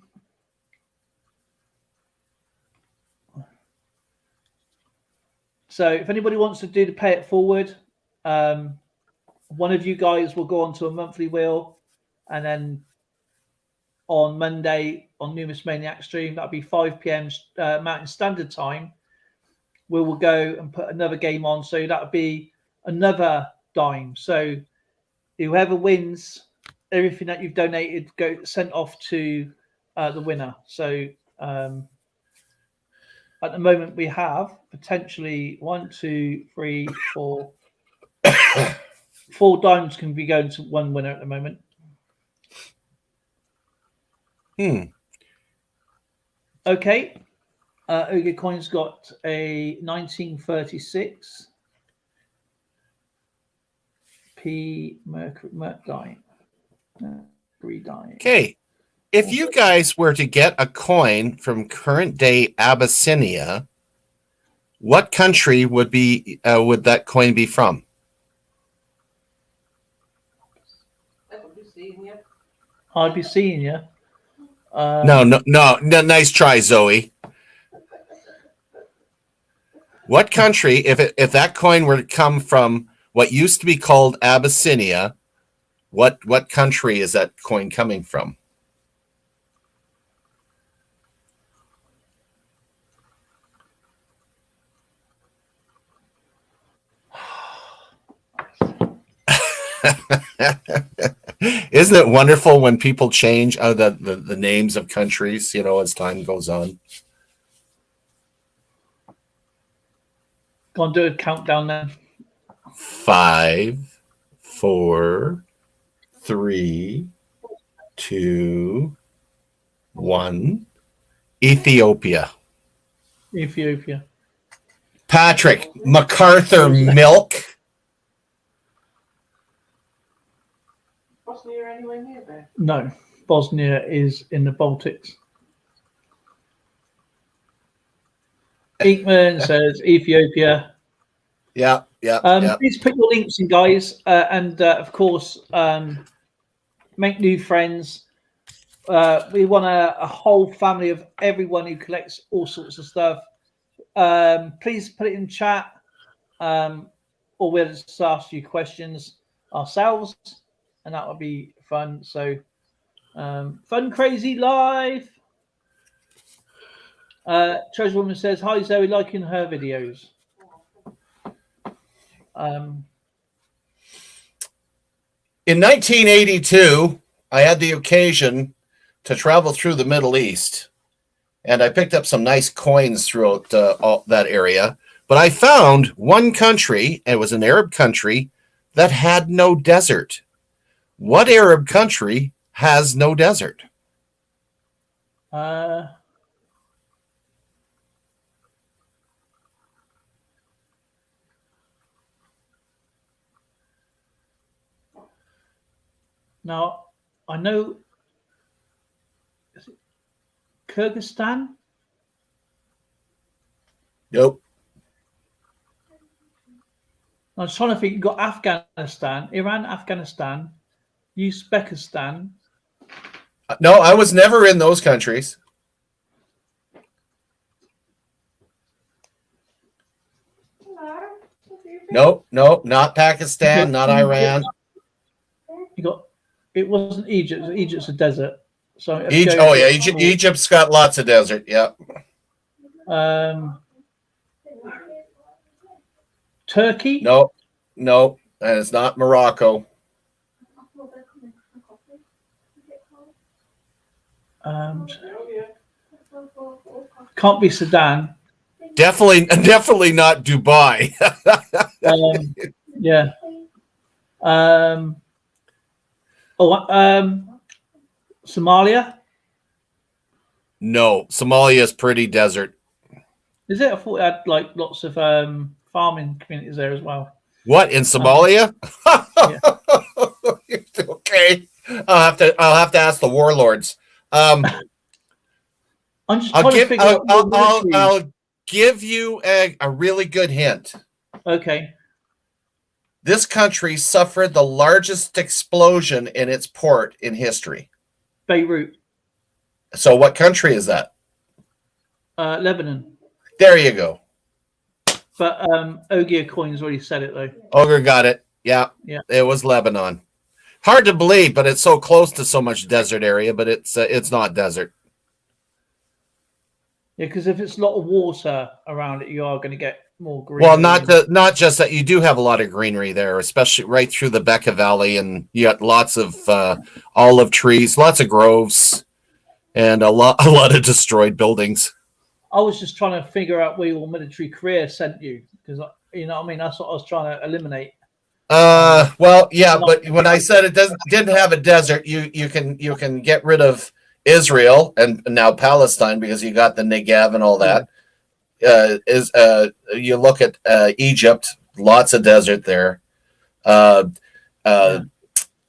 So if anybody wants to do the pay it forward, one of you guys will go onto a monthly wheel, and then on Monday on Numismaniac stream, that'll be 5 p.m. Mountain Standard Time, we will go and put another game on. So that'll be another dime. So whoever wins, everything that you've donated sent off to the winner. So at the moment we have potentially 1, 2, 3, 4. 4 dimes can be going to one winner at the moment. Okay. Ogre Coin's got a 1936 P Mercury dime. Okay. If you guys were to get a coin from current day Abyssinia, what country would that coin be from? I'd be seeing you. No. Nice try, Zoe. What country, if that coin were to come from what used to be called Abyssinia, what country is that coin coming from? Isn't it wonderful when people change the names of countries, as time goes on? Go on, do a countdown then. 5, 4, 3, 2, 1. Ethiopia. Ethiopia. Patrick, MacArthur milk. Bosnia anywhere near there? No, Bosnia is in the Baltics. Eekman says Ethiopia. Yeah. Please put your links in, guys, and of course, make new friends. We want a whole family of everyone who collects all sorts of stuff. Please put it in chat, or we'll just ask you questions ourselves, and that would be fun. So, fun, crazy life. Treasure Woman says, "Hi Zoe, liking her videos." In 1982, I had the occasion to travel through the Middle East, and I picked up some nice coins throughout all that area. But I found one country, and it was an Arab country, that had no desert. What Arab country has no desert? Now, I know, is it Kyrgyzstan? Nope. I was trying to think. You've got Afghanistan, Iran, Afghanistan, Uzbekistan. No, I was never in those countries. Nope, not Pakistan, not Iran. You got. It wasn't Egypt. Egypt's a desert. So Egypt's got lots of desert. Yeah. Turkey? No, and it's not Morocco. Can't be Sudan. Definitely not Dubai. Yeah. Somalia? No, Somalia is pretty desert. Is it? I thought it had like lots of farming communities there as well. What, in Somalia? Okay. I'll have to ask the warlords. I'm just trying to figure out. I'll give you a really good hint. Okay. This country suffered the largest explosion in its port in history. Beirut. So what country is that? Lebanon. There you go. But Ogier Coins already said it though. Ogre got it. Yeah. It was Lebanon. Hard to believe, but it's so close to so much desert area, but it's not desert. Yeah, because if it's a lot of water around it, you are going to get more green. Well, not just that. You do have a lot of greenery there, especially right through the Bekaa Valley, and you got lots of olive trees, lots of groves, and a lot of destroyed buildings. I was just trying to figure out where your military career sent you, because you know what I mean. That's what I was trying to eliminate. Well, yeah, but when I said it didn't have a desert, you can get rid of Israel and now Palestine because you got the Negev and all that. You look at Egypt, lots of desert there.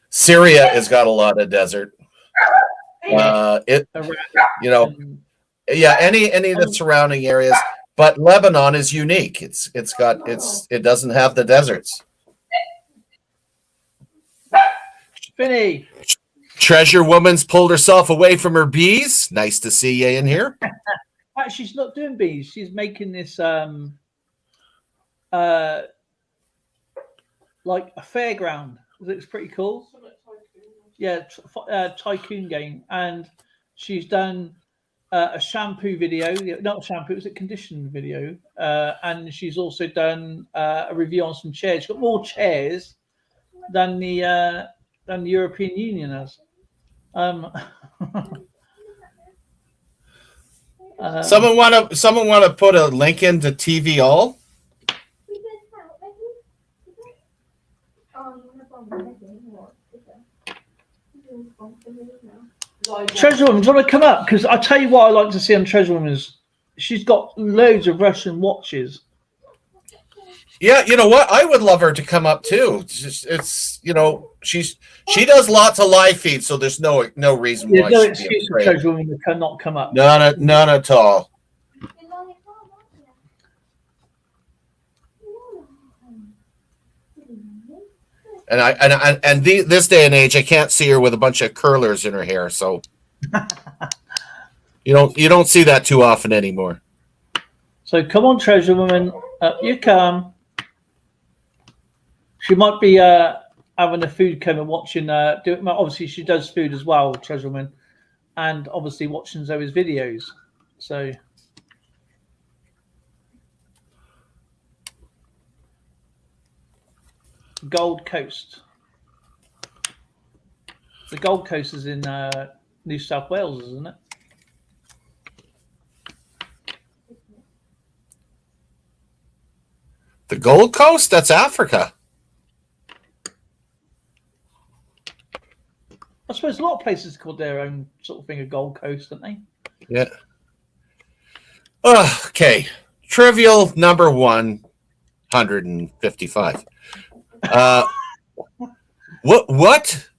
Syria has got a lot of desert. Any of the surrounding areas, but Lebanon is unique. It doesn't have the deserts. Finny. Treasure Woman's pulled herself away from her bees. Nice to see you in here. Actually, she's not doing bees. She's making this like a fairground. It looks pretty cool. Yeah, tycoon game, and she's done a shampoo video. Not shampoo, it was a condition video, and she's also done a review on some chairs. She's got more chairs than the European Union has. Someone want to put a link into TV All? Treasure Woman, do you want to come up? Because I tell you what I like to see on Treasure Woman is she's got loads of Russian watches. Yeah, you know what? I would love her to come up too. It's you know, she does lots of live feeds, so there's no reason why. There's no excuse for Treasure Woman to cannot come up. None at all. And this day and age, I can't see her with a bunch of curlers in her hair, so you don't see that too often anymore. So come on, Treasure Woman, up you come. She might be having a food coma, watching. Obviously, she does food as well, Treasure Woman, and obviously watching Zoe's videos. So. Gold Coast. The Gold Coast is in New South Wales, isn't it? The Gold Coast? That's Africa. I suppose a lot of places called their own sort of thing a Gold Coast, don't they? Yeah. Okay. Trivial number 155. What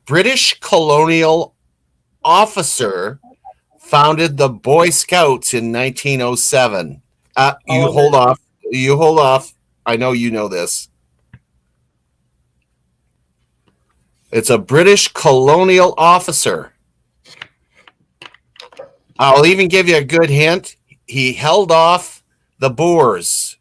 British colonial officer founded the Boy Scouts in 1907? Hold off. I know you know this. It's a British colonial officer. I'll even give you a good hint. He held off the Boers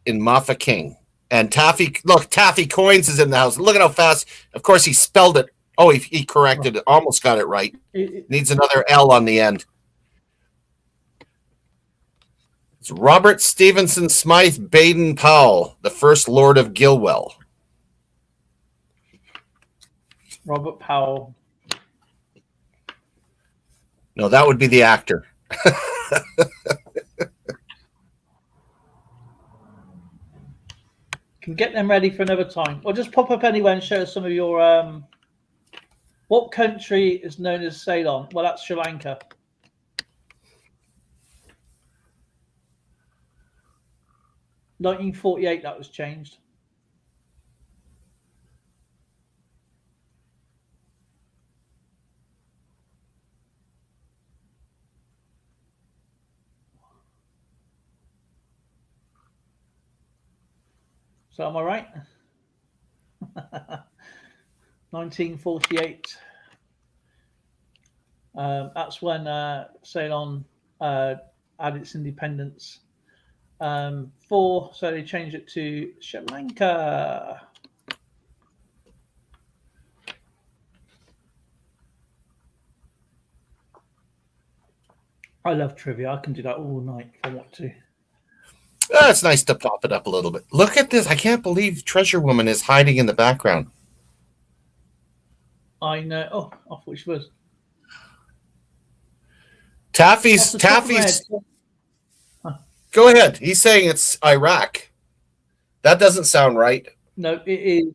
in Mafeking. And Taffy Coins is in the house. Look at how fast. Of course, he spelled it. Oh, he corrected it. Almost got it right. Needs another L on the end. It's Robert Stevenson Smythe Baden Powell, the first Lord of Gilwell. Robert Powell. No, that would be the actor. Can get them ready for another time. Or just pop up anywhere and show us some of your... What country is known as Ceylon? Well, that's Sri Lanka. (1948) that was changed. So am I right? 1948. That's when Ceylon had its independence. So they changed it to Sri Lanka. I love trivia. I can do that all night if I want to. It's nice to pop it up a little bit. Look at this. I can't believe Treasure Woman is hiding in the background. I know. Oh, I thought she was. Taffy's. Go ahead. He's saying it's Iraq. That doesn't sound right. No, it is.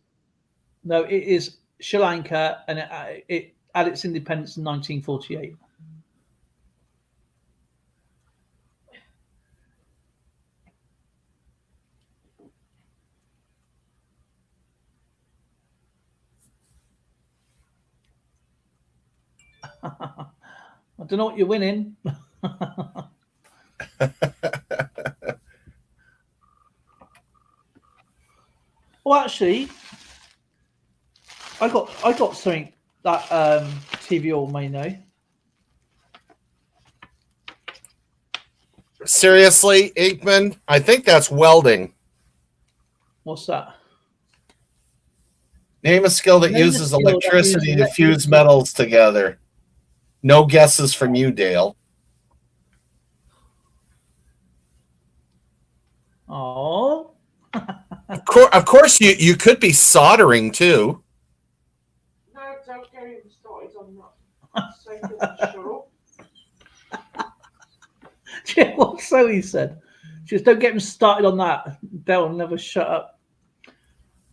No, it is Sri Lanka, and it had its independence in 1948. I don't know what you're winning. Well, actually, I got something that TV all may know. Seriously, Aikman? I think that's welding. What's that? Name a skill that Name a uses skill that electricity uses to fuse metals together. No guesses from you, Dale. Oh. Of course, you could be soldering too. No, don't get him started on that. Same as shut up. What so he said. Just don't get him started on that. They'll never shut up.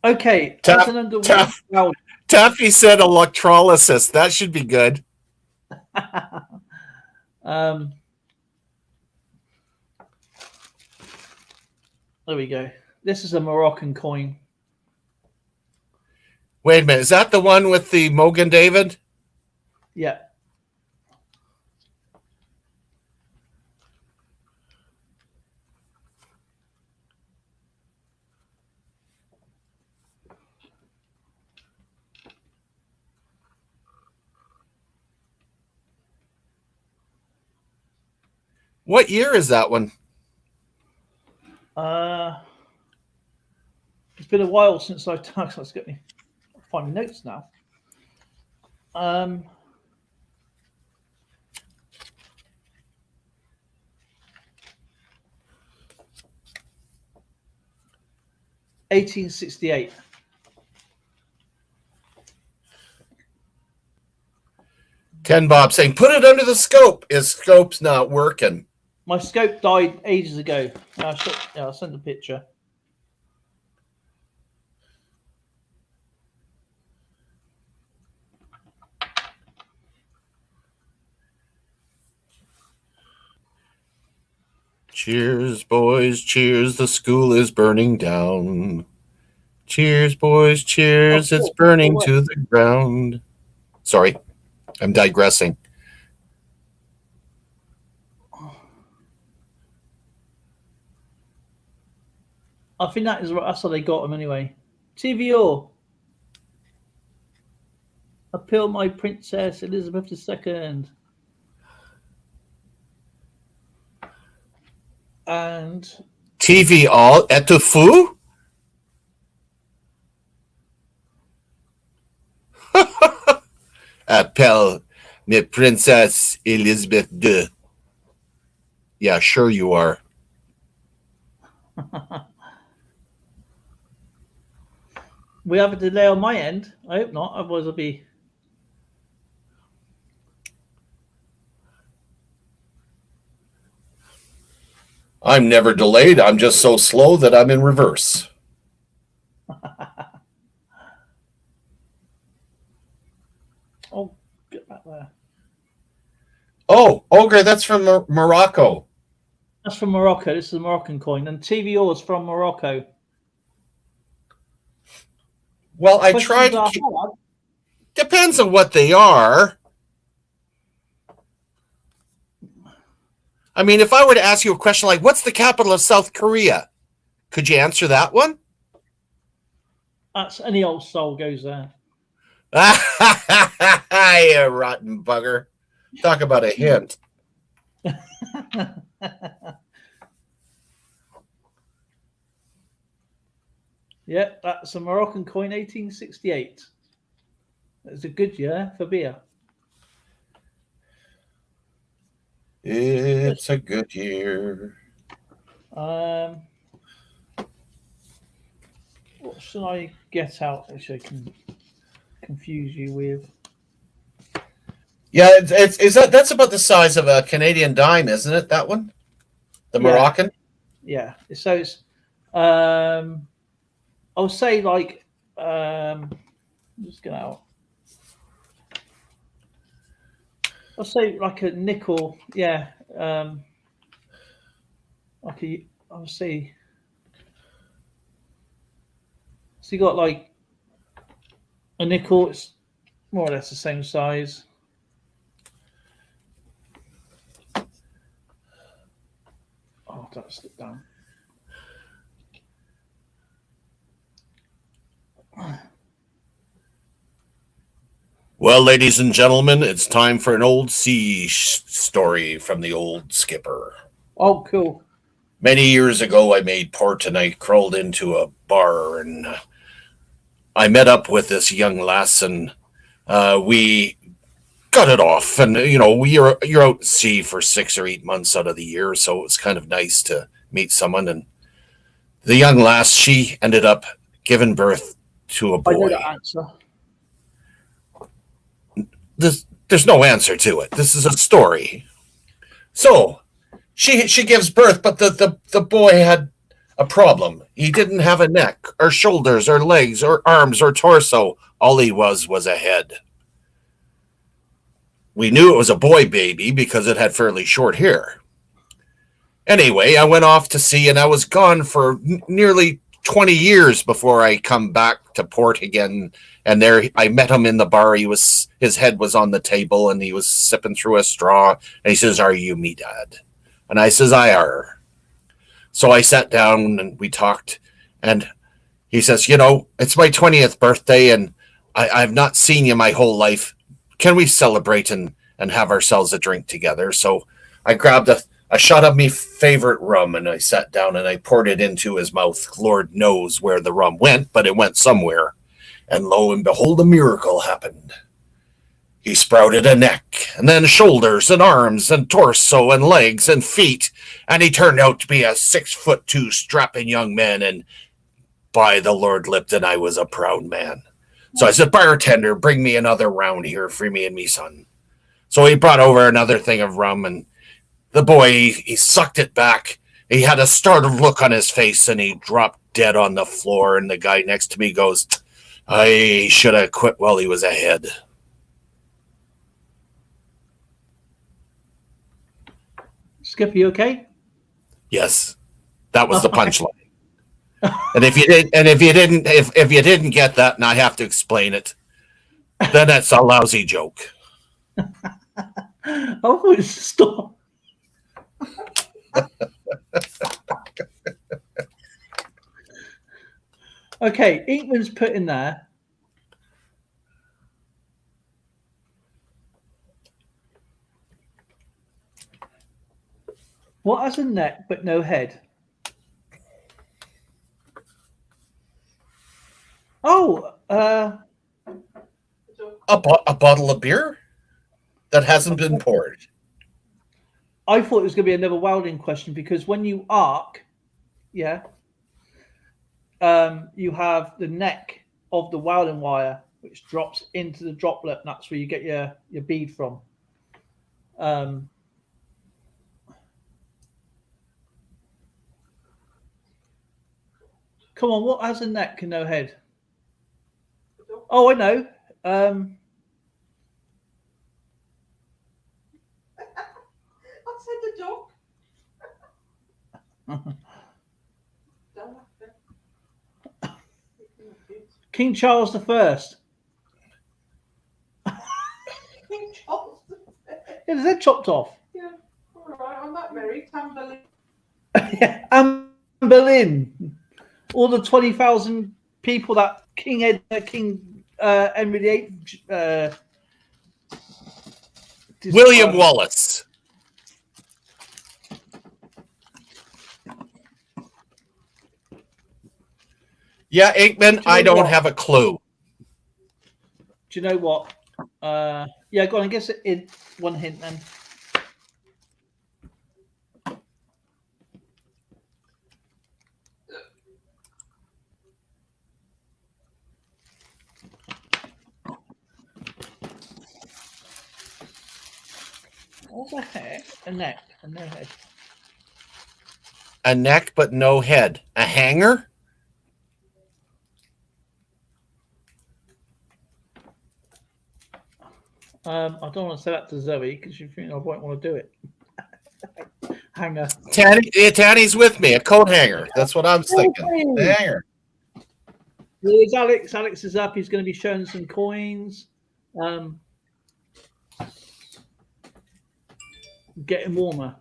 Okay. Taffy said electrolysis. That should be good. There we go. This is a Moroccan coin. Wait a minute. Is that the one with the Mogan David? Yeah. What year is that one? It's been a while since I've done. Let's get me find my notes now. 1868. Ken Bob saying, put it under the scope. His scope's not working. My scope died ages ago. I'll send a picture. Cheers, boys, cheers. The school is burning down. Cheers, boys, cheers. It's burning to the ground. Sorry, I'm digressing. I think that's how they got him anyway. TVO. Appeal my Princess Elizabeth II. And TV all et tu fou? Appelle me Princess Elizabeth II. Yeah, sure you are. we have a delay on my end. I hope not. Otherwise, I'll be. I'm never delayed. I'm just so slow that I'm in reverse. Oh, get back there. Oh, Ogre, that's from Morocco. That's from Morocco. This is a Moroccan coin. And TVO is from Morocco. Well, I tried to keep... Depends on what they are. I mean, if I were to ask you a question like, what's the capital of South Korea? Could you answer that one? That's any old soul goes there. You rotten bugger. Talk about a hint. Yeah, that's a Moroccan coin, 1868. It's a good year for beer. It's a good year. What should I get out which I can confuse you with? Yeah, that's about the size of a Canadian dime, isn't it? That one, the Moroccan. Yeah. So it's I'll say like just get out. I'll say like a nickel. Yeah. I'll say. So you got like a nickel. It's more or less the same size. Oh, don't slip down. Well, ladies and gentlemen, it's time for an old sea story from the old skipper. Oh, cool. Many years ago, I made port and I crawled into a bar and I met up with this young lass and we got it off. And, you know, you're out at sea for 6 or 8 months out of the year, so it's kind of nice to meet someone. And the young lass, she ended up giving birth to a boy. I know the answer. There's no answer to it. This is a story. So she gives birth, but the boy had a problem. He didn't have a neck or shoulders or legs or arms or torso. All he was a head. We knew it was a boy baby because it had fairly short hair. Anyway, I went off to sea and I was gone for nearly 20 years before I come back to port again. And there I met him in the bar. His head was on the table and he was sipping through a straw. And he says, "Are you me dad?" And I says, "I are." So I sat down and we talked. And he says, "You know, it's my 20th birthday and I've not seen you my whole life. Can we celebrate and have ourselves a drink together?" So I grabbed a shot of me favorite rum and I sat down and I poured it into his mouth. Lord knows where the rum went, but it went somewhere. And lo and behold, a miracle happened. He sprouted a neck and then shoulders and arms and torso and legs and feet. And he turned out to be a 6'2" strapping young man. And by the Lord Lipton, I was a proud man. So I said, "Bartender, bring me another round here for me and me son." So he brought over another thing of rum and the boy, he sucked it back. He had a startled look on his face and he dropped dead on the floor. And the guy next to me goes, "I should have quit while he was ahead." Skip, you okay? Yes, that was the punchline. And if you didn't get that, and I have to explain it, then that's a lousy joke. Oh, stop. Okay, Inkman's put in there. What has a neck but no head? Oh, A bottle of beer that hasn't been poured. I thought it was going to be another welding question because when you arc, yeah, you have the neck of the welding wire which drops into the droplet, and that's where you get your bead from. Come on, what has a neck and no head? Oh, I know. I said the dog. King Charles I. King Charles. Yeah, his head chopped off. Yeah, all right. I'm not married. Tamberlin. Yeah, Anne Boleyn. All the 20,000 people that King Henry VIII. William Wallace. Yeah, Aikman, I don't have a clue. Do you know what? Yeah, go on. I guess it one hint then. What's a head? A neck and no head. A neck but no head. A hanger? I don't want to say that to Zoe because you think I won't want to do it. Hanger. Tanny's with me. A coat hanger. That's what I'm thinking. The hanger. There's Alex. Alex is up. He's going to be showing some coins. Getting warmer.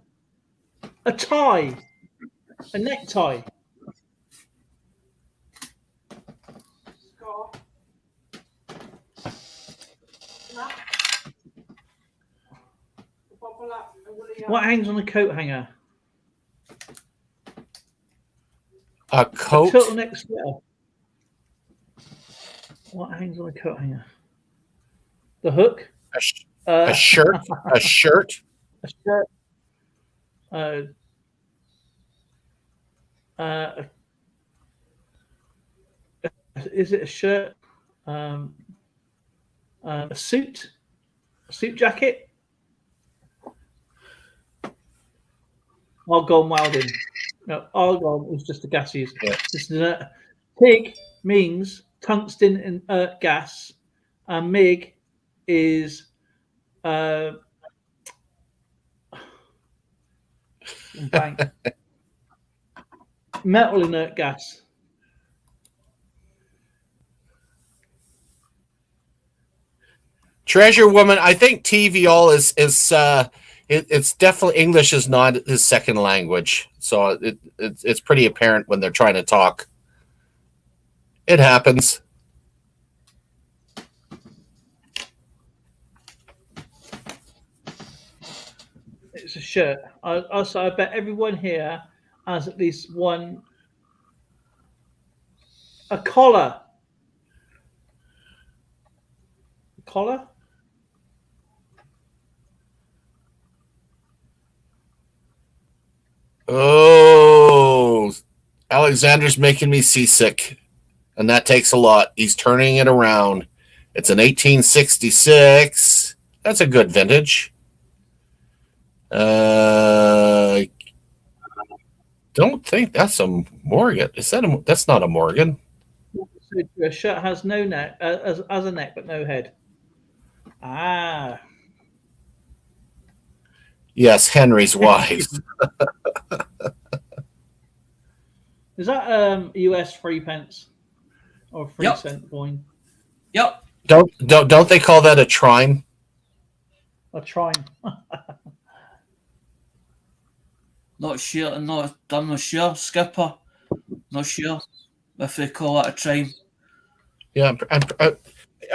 A tie. A necktie. Scarf. collar, a woolly What hangs on a coat hanger? A A coat. turtleneck sweater. What hangs on a coat hanger? The hook. A shirt. A shirt. A shirt. Is it a shirt? A suit? A suit jacket? Argon welding. No, argon is just a gaseous. Yeah. Just pig means tungsten inert gas, and MIG is blank. Metal inert gas. Treasure Woman. I think TV all is it's definitely English is not his second language, so it's pretty apparent when they're trying to talk. It happens. It's a shirt. Also, I bet everyone here has at least one. A collar. A collar? Oh, Alexander's making me seasick, and that takes a lot. He's turning it around. It's an 1866. That's a good vintage. Don't think that's a Morgan. Is that that's not a Morgan? So a shirt has no neck, as a neck, but no head. Ah. Yes, Henry's wife. Is that US 3 pence or 3 Yep. cent coin? Yep. Don't they call that a trine? A trine. Not sure. I'm not sure. Skipper. Not sure if they call it a trime. Yeah. Our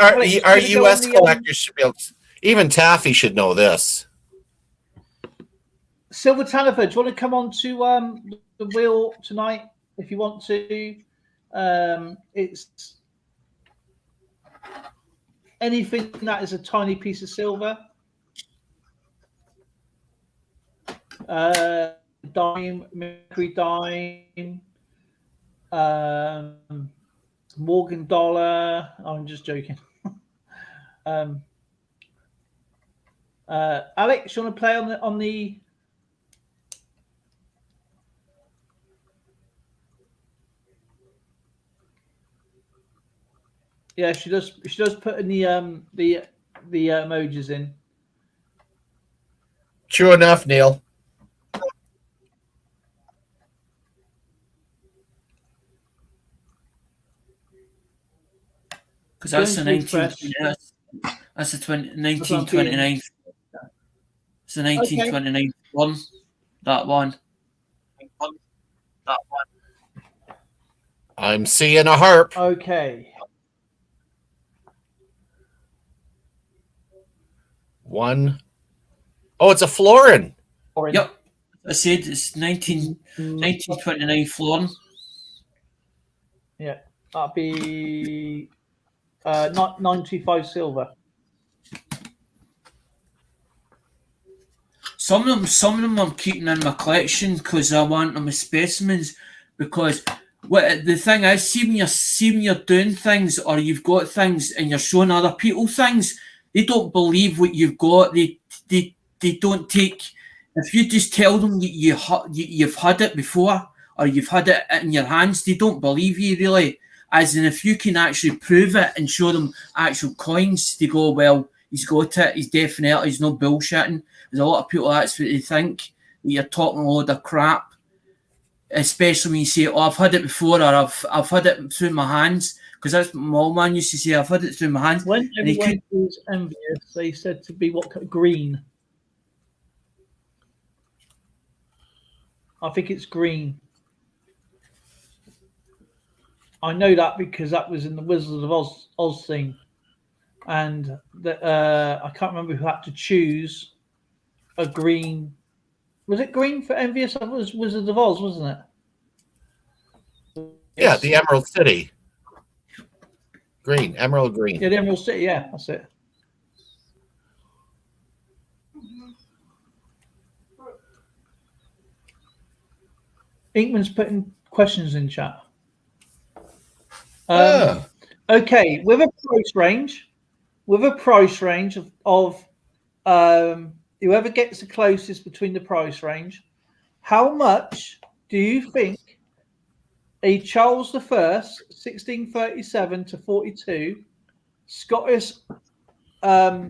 Alex, should we go US on the, collectors should be able to, even Taffy should know this. Silver Talifer, do you want to come on to the wheel tonight if you want to? It's anything that is a tiny piece of silver. Dime, Mercury dime, Morgan dollar. I'm just joking. Alex, you want to play on the Yeah, she does put in the emojis in. True enough, Neil. Because that's the Don't refresh. 1929. That's the 1929. It's the 1929 one. That one. I'm seeing a harp. Okay. One. Oh, it's a florin. Yep. I said it's 1929 florin. Yeah, that'd be not 925 silver. Some of them I'm keeping in my collection because I want them as specimens. Because what the thing is, see when you're doing things or you've got things and you're showing other people things, they don't believe what you've got. They don't take. If you just tell them you've had it before or you've had it in your hands, they don't believe you really. As in, if you can actually prove it and show them actual coins, they go, well, he's got it. He's definitely, he's not bullshitting. There's a lot of people that's what they think, that you're talking a load of crap. Especially when you say, oh, I've had it before, or I've had it through my hands. Because that's what my old man used to say, I've had it through my hands. When everyone was envious, they said to be what green? I think it's green. I know that because that was in the Wizards of Oz thing, and I can't remember who had to choose a green. Was it green for Envious? It was Wizard of Oz, wasn't it? Yeah, the Emerald City. Green, emerald green. Yeah, the Emerald City. Yeah, that's it. Inkman's putting questions in chat. Okay, with a price range of whoever gets the closest between the price range, how much do you think a Charles I, 1637 to 42, Scottish Byrot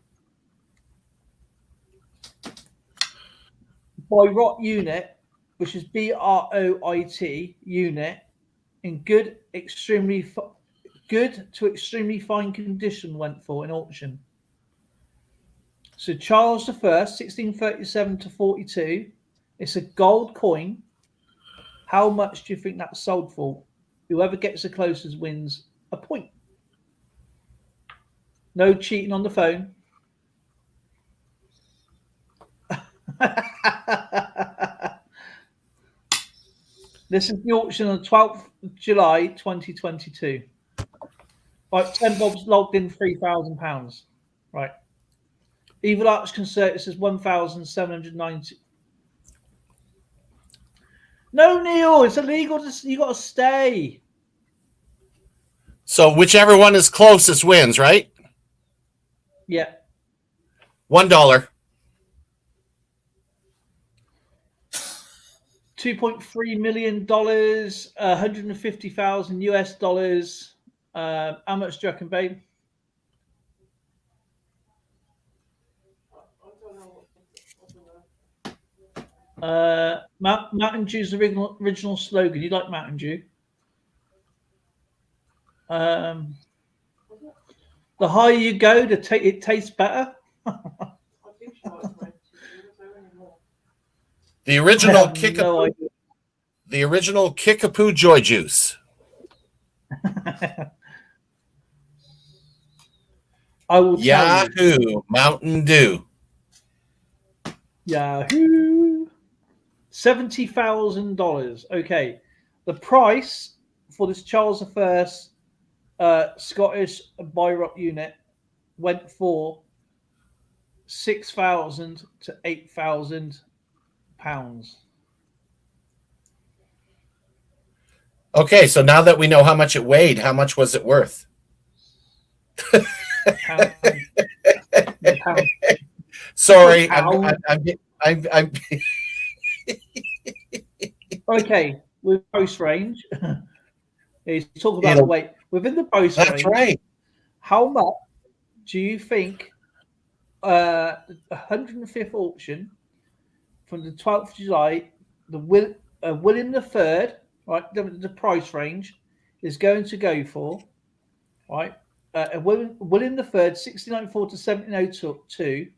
unit, which is BROIT unit, in good to extremely fine condition went for in auction? So Charles I, 1637 to 42, it's a gold coin. How much do you think that sold for? Whoever gets the closest wins a point. No cheating on the phone. This is the auction on the 12th of July 2022. Right, 10 Bob's logged in £3,000. Right. Evil Arch Concertus is 1,790. No, Neil, it's illegal. You got to stay. So whichever one is closest wins, right? Yeah. $1. $2.3 million, 150,000 US dollars. How much do you reckon, babe? Mountain Dew's original slogan. You like Mountain Dew? The higher you go, it tastes better. The original No Kickapoo Joy Juice. I will tell Yahoo! You. Mountain Dew. Yahoo! $70,000. Okay, the price for this Charles I Scottish Byrot unit went for £6,000 to £8,000. Okay, so now that we know how much it weighed, how much was it worth? Sorry, I'm Okay, with price range, you talk about the weight within the price range. That's right. How much do you think 105th auction from the 12th of July, the William III, right? The price range is going to go for, right? William III, 1694 to 1702,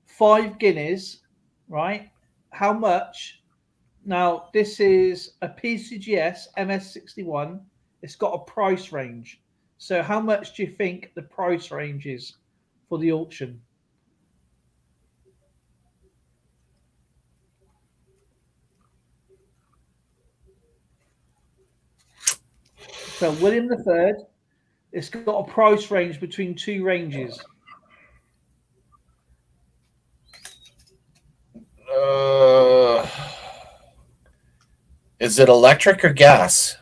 5 guineas, right? How much? Now, this is a PCGS MS61. It's got a price range. So how much do you think the price range is for the auction? So William III, it's got a price range between 2 ranges. Is it electric or gas?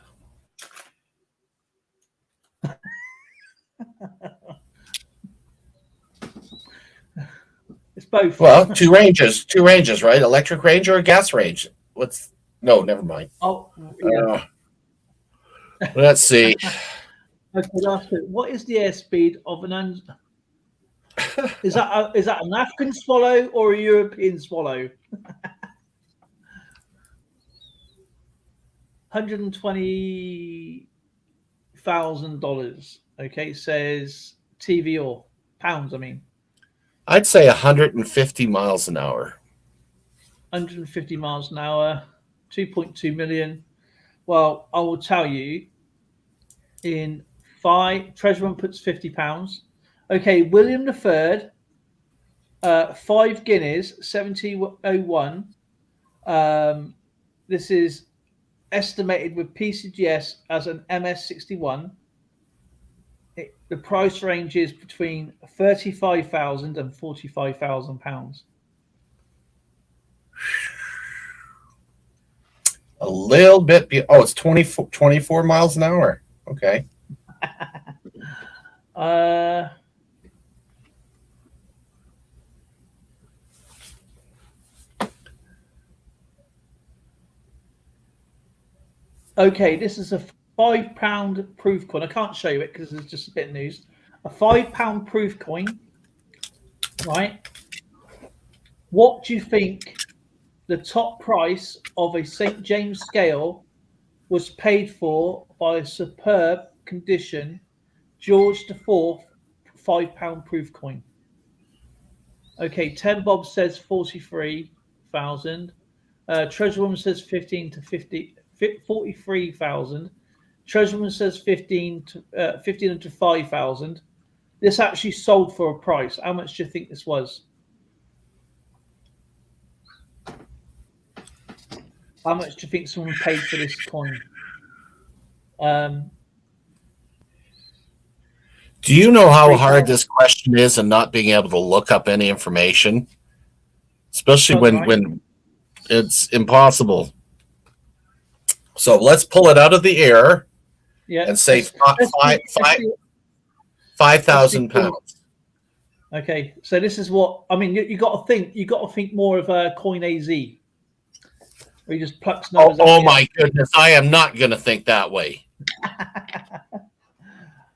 It's both. Well, two ranges, right? Electric range or a gas range? No, never mind. Oh, yeah. Let's see. Okay, last bit. What is the airspeed of an is that an African swallow or a European swallow? $120,000. Okay, says TV or pounds. I mean, I'd say 150 miles an hour. 150 miles an hour, 2.2 million. Well, I will tell you. In 5, Treasure One puts £50. Okay, William III 5 guineas, 1701. This is estimated with PCGS as an MS61. The price range is between £35,000 and £45,000. A little bit. It's 24 miles an hour. Okay. Okay, this is a £5 proof coin. I can't show you it because it's just a bit of news. A £5 proof coin, right? What do you think the top price of a St. James scale was paid for by a superb condition George IV £5 proof coin? Okay, 10 Bob says 43,000. Treasure Woman says 43,000. Treasure Woman says 15 to 5,000. This actually sold for a price. How much do you think this was? How much do you think someone paid for this coin? Do you know how hard this question is and not being able to look up any information? Especially when it's impossible. So let's pull it out of the air and say £5,000. Okay, so this is what I mean. You got to think. You got to think more of a coin AZ, where you just plucks numbers. Oh my goodness! I am not going to think that way.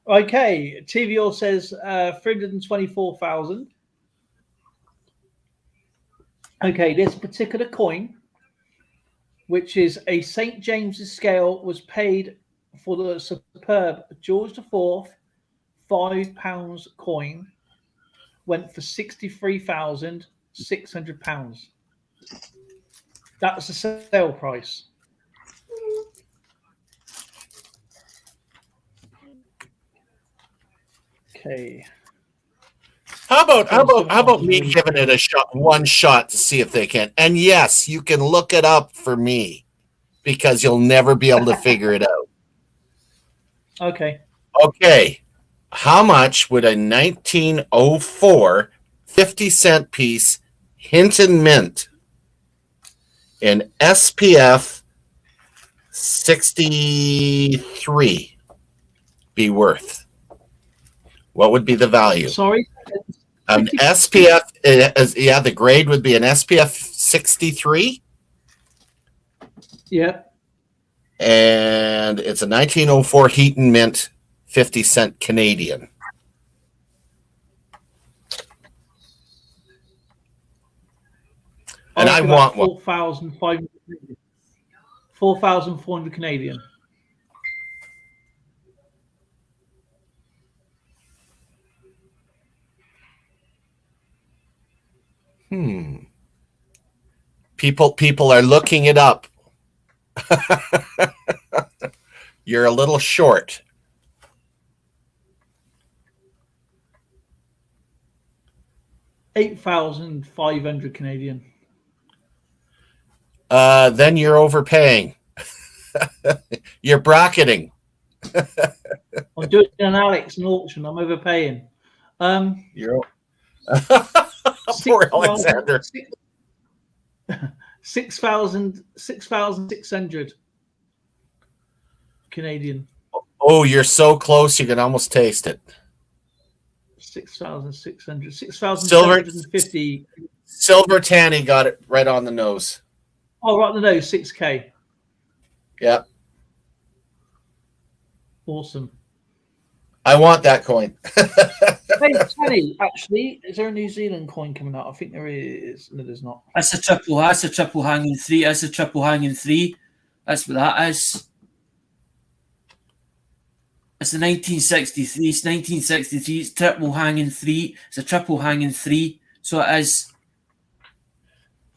Okay, TVO says 324,000. Okay, this particular coin, which is a St. James's scale, was paid for the superb George IV £5 coin, went for £63,600. That's the sale price. Okay. How about me giving it one shot to see if they can? And yes, you can look it up for me because you'll never be able to figure it out. Okay. Okay. How much would a 1904 50-cent piece Hinton Mint in SPF 63 be worth? What would be the value? Sorry? An SPF, the grade would be an SPF 63. Yep. And it's a 1904 Heaton Mint 50-cent Canadian. And I want one. 4,400 Canadian. People are looking it up. You're a little short. $8,500 Canadian. Then you're overpaying. You're bracketing. I'm doing an Alex an auction. I'm overpaying. You're poor Alexander. 6,600 Canadian. Oh, you're so close. You can almost taste it. 6,600. 6,750. Silver Tanny got it right on the nose. Oh, right on the nose. 6K. Yep. Awesome. I want that coin. Hey, Tanny, actually, is there a New Zealand coin coming out? I think there is. No, there's not. That's a triple hanging three. That's a triple hanging three. That's what that is. It's a 1963. It's 1963. It's triple hanging three. It's a triple hanging three. So it is.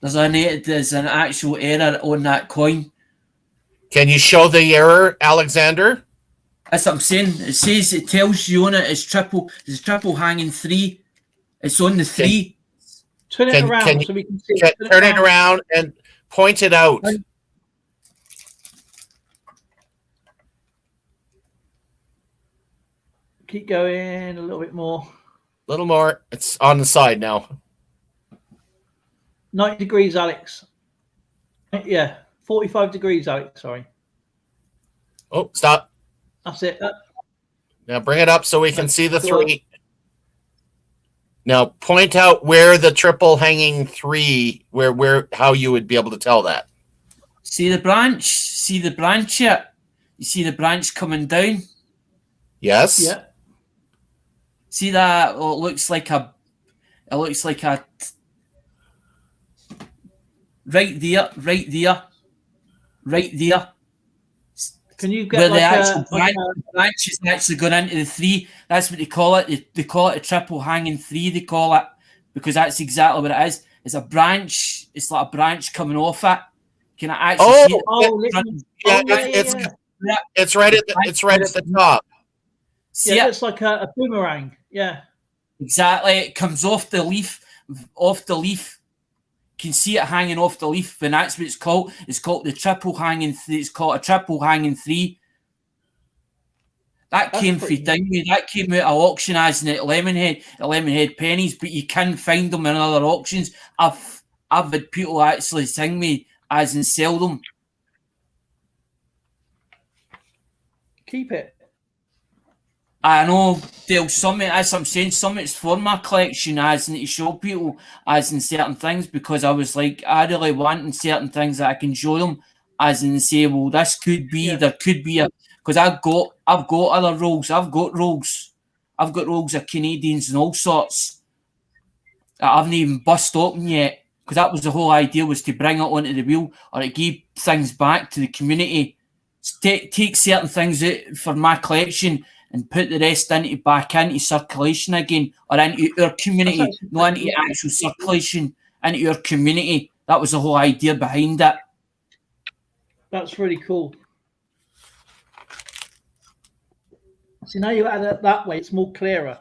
There's an actual error on that coin. Can you show the error, Alexander? That's what I'm saying. It tells you on it it's triple hanging three. It's on the three. Turn it Can- around can you- so we can see it. Turn it around and point it out. Keep going a little bit more. A little more. It's on the side now. 90 degrees, Alex. Yeah, 45 degrees, Alex. Sorry. Oh, stop. That's it. Now bring it up so we can see the Go on. 3. Now point out where the triple hanging 3, how you would be able to tell that. See the branch? See the branch yet? You see the branch coming down? Yes. Yeah. See that? Oh, it looks like a right there. Can you Where get the like actual a branch is actually going into the 3. That's what they call it. They call it a triple hanging 3. They call it, because that's exactly what it is. It's a branch. It's like a branch coming off it. Can I actually see it? It's right at the top. See yeah, it? it's like a boomerang. Yeah. Exactly. It comes off the leaf. Can see it hanging off the leaf, and that's what it's called. It's called the triple hanging. It's called a triple hanging 3. That That's came from pretty Dingley. That came out of auction as in at Lemonhead pennies, but you can find them in other auctions. I've had people actually sing me as in sell them. Keep it. I know, Dale, something, as I'm saying, something's for my collection as in to show people as in certain things, because I was like, I really want certain things that I can show them as in say, well, this could be, there could be a, because I've got other roles. I've got roles of Canadians and all sorts that I haven't even bust open yet, because that was the whole idea, was to bring it onto the wheel, or it gave things back to the community. Take certain things out for my collection and put the rest back into circulation again, or into our community, not into actual circulation, into our community. That was the whole idea behind it. That's really cool. See, now you add it that way, it's more clearer.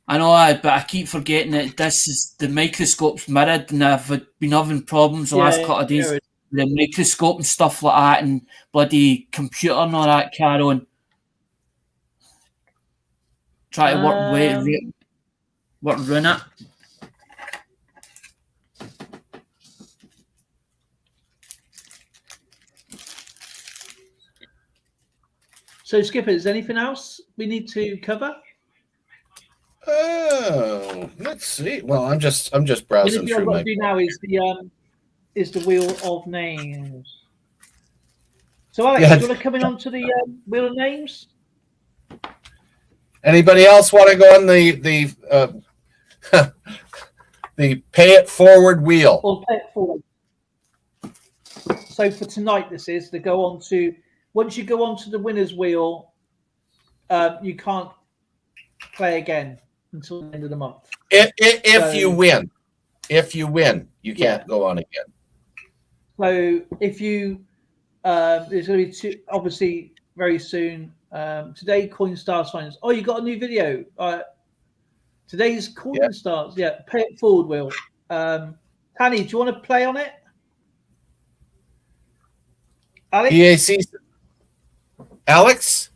I know, but I keep forgetting that this is the microscope's mirrored, and I've been having problems the last couple of days with the microscope and stuff like that, and bloody computer and all that carry on. Try to work around it. So, Skipper, is there anything else we need to cover? Oh, let's see. Well, I'm just browsing The through only my. thing I've got to do now is the wheel of names. So, Alex, do you want to come in onto the wheel of names? Anybody else want to go on the the pay it forward wheel? Or pay it forward. So for tonight, this is to go on to. Once you go onto the winner's wheel, you can't play again until the end of the month. If you win, you can't go on again. So if you, there's going to be two, obviously very soon. Today, Coin Stars finds. Oh, you got a new video. Today's Coin Stars. Yeah, pay it forward, Will. Tanny, do you want to play on it? Alex? EAC. Alex?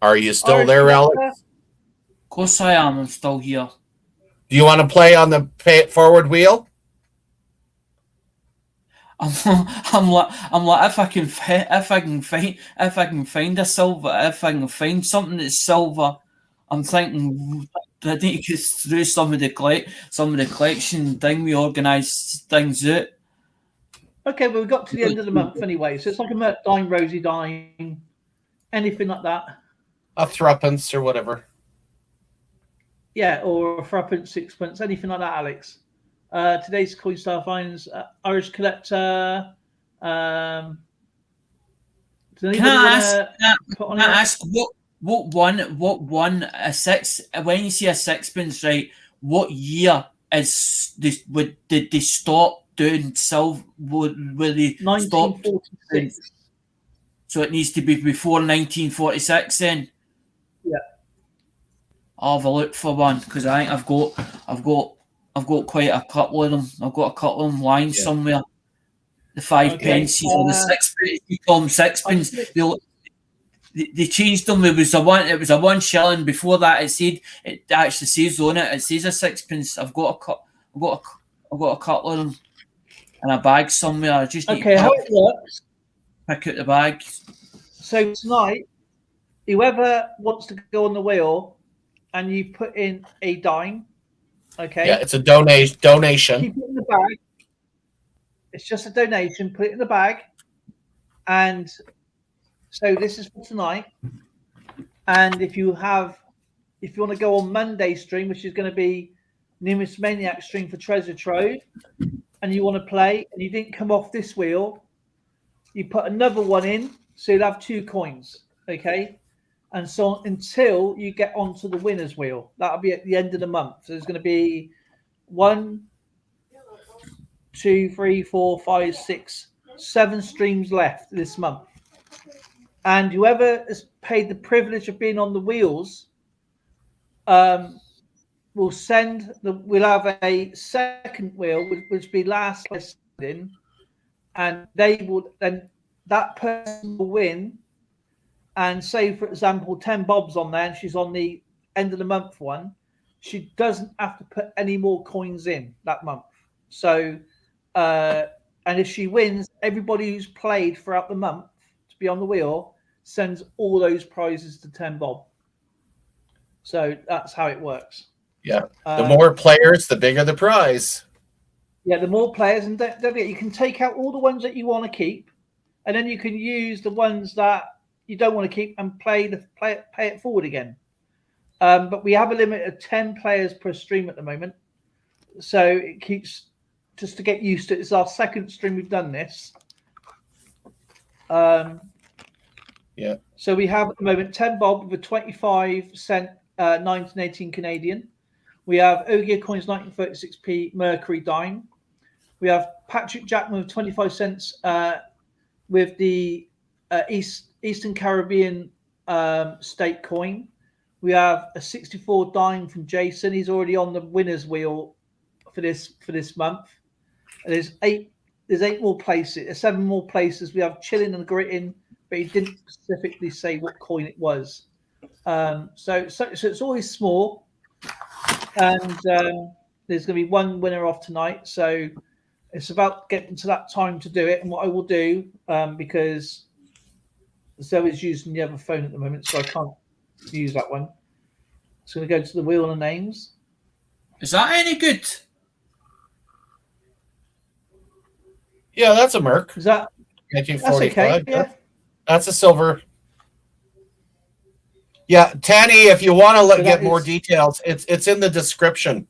Are you still there, Alex? Of course I am. I'm still here. Do you want to play on the pay it forward wheel? I'm like if I can find a silver, if I can find something that's silver, I'm thinking I need to get through some of the collection thing we organised things out. Okay, well, we got to the end of the month anyway, so it's like a Mert Dime, Rosie Dime, anything like that. A threepence or whatever. Yeah, or a threepence, sixpence, anything like that, Alex. Today's Coin Star finds Irish collector. Can I ask what one a six? When you see a sixpence, right? What year is this? Did they stop doing silver? Were they stopped? 1946. So it needs to be before 1946 then. Yeah. I'll have a look for one because I think I've got quite a couple of them. I've got a couple of them lying somewhere. The 5 pences or the 6 pence. You call them 6 pence. They changed them. It was a 1 shilling. Before that, it actually says on it. It says a 6 pence. I've got a couple of them in a bag somewhere. I just need how it works. Pick out the bag. So tonight, whoever wants to go on the wheel, and you put in a dime. Okay. Yeah, it's a donation. Keep it in the bag. It's just a donation. Put it in the bag, and so this is for tonight. And if you want to go on Monday stream, which is going to be Numismaniac stream for Treasure Trove, and you want to play, and you didn't come off this wheel, you put another one in, so you'll have 2 coins. Okay. And so until you get onto the winner's wheel, that'll be at the end of the month. So there's going to be 1, 2, 3, 4, 5, 6, 7 streams left this month. And whoever has paid the privilege of being on the wheels, will have a second wheel, which will be last place in, and that person will win. And say, for example, 10 bobs on there, and she's on the end of the month one, she doesn't have to put any more coins in that month. So, and if she wins, everybody who's played throughout the month to be on the wheel sends all those prizes to 10 bob. So that's how it works. Yeah. The more players, the bigger the prize. Yeah, the more players, and don't forget, you can take out all the ones that you want to keep, and then you can use the ones that you don't want to keep and pay it forward again. But we have a limit of 10 players per stream at the moment. So it keeps, just to get used to it. It's our second stream we've done this. Yeah. So we have at the moment 10 bob with a 25-cent 1918 Canadian. We have Ogier coins 1936p Mercury dime. We have Patrick Jackman with 25 cents with the Eastern Caribbean state coin. We have a 64 dime from Jason. He's already on the winner's wheel for this month. And there's 8 more places, 7 more places. We have chilling and gritting, but he didn't specifically say what coin it was. So it's always small, and there's going to be one winner off tonight. So it's about getting to that time to do it. And what I will do, because Zoe's using the other phone at the moment, so I can't use that one. So we go to the wheel of names. Is that any good? Yeah, that's a Merc. Is that 1945? that's okay? Yeah. That's a silver. Yeah, Tanny, if you want to get more details, it's in the description.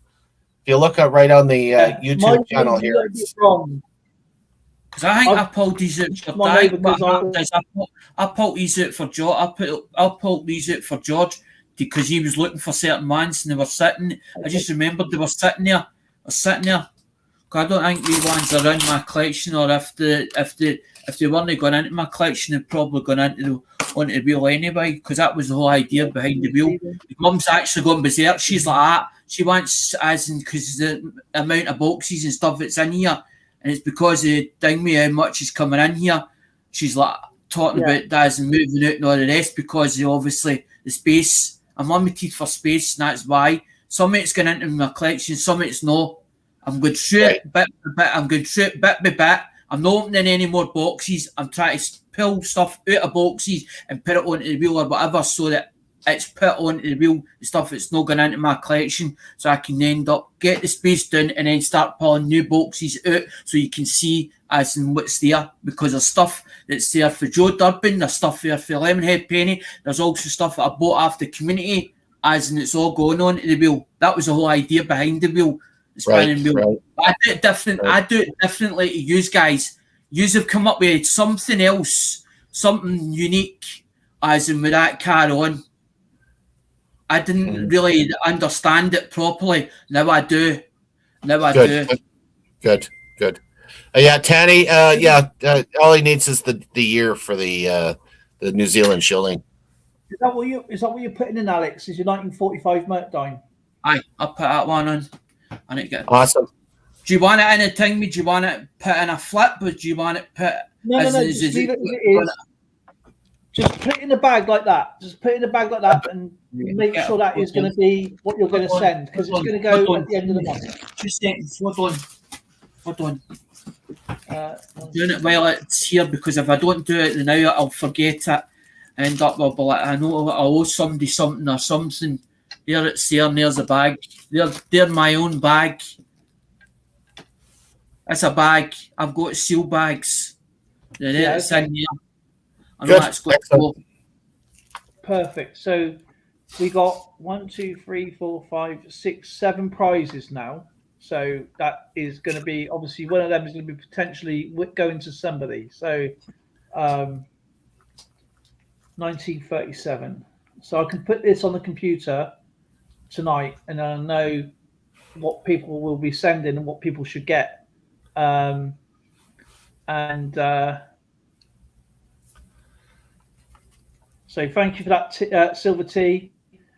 If you look up right on the YouTube channel here. Because I think I pulled these out for Dad. I pulled these out for George. I pulled these out for George because he was looking for certain ones and they were sitting. I just remembered they were sitting there. I don't think these ones are in my collection, or if they weren't going into my collection, they'd probably gone onto the wheel anyway, because that was the whole idea behind the wheel. Mum's actually gone berserk. She's like that. She wants, as in, because the amount of boxes and stuff that's in here, and it's because they ding me how much is coming in here. She's like talking about that as in moving out and all the rest, because obviously the space, I'm limited for space, and that's why. Some of it's going into my collection, some of it's not. I'm going through it bit by bit. I'm going through it bit by bit. I'm not opening any more boxes. I'm trying to pull stuff out of boxes and put it onto the wheel or whatever, so that it's put onto the wheel, the stuff that's not going into my collection, so I can end up get the space down and then start pulling new boxes out so you can see as in what's there, because there's stuff that's there for Joe Durbin, there's stuff there for Lemonhead Penny, there's also stuff that I bought off the community, as in it's all going on to the wheel. That was the whole idea behind the wheel. Spinning wheel. Right. I do it different. Right. I do it differently to you guys. You have come up with something else, something unique, as in with that car on. I didn't really understand it properly. Now I do. Good. Yeah, Tanny. All he needs is the year for the New Zealand shilling. Is that what you're putting in, Alex? Is your 1945 Mercdine? Aye, I'll put that one on. I need to get. Awesome. Do you want it in a thing? Do you want it put in a flip, or do you want it put? No. Just leave it as it is. Just put it in a bag like that. Just put it in a bag like that, and make sure that is going to be what you're going to send, because it's going to go at the end of the month. 2 seconds. Hold on. I'm doing it while it's here, because if I don't do it now, I'll forget it. End up, I'll be like, I know I owe somebody something or something. There it's there, and there's the bag. They're my own bag. It's a bag. I've got seal bags. It's in here. I know that's got to go. Perfect. So we got 1, 2, 3, 4, 5, 6, 7 prizes now. So that is going to be, obviously, one of them is going to be potentially going to somebody. So 1937. So I can put this on the computer tonight, and I'll know what people will be sending and what people should get. So thank you for that, Silver Tea.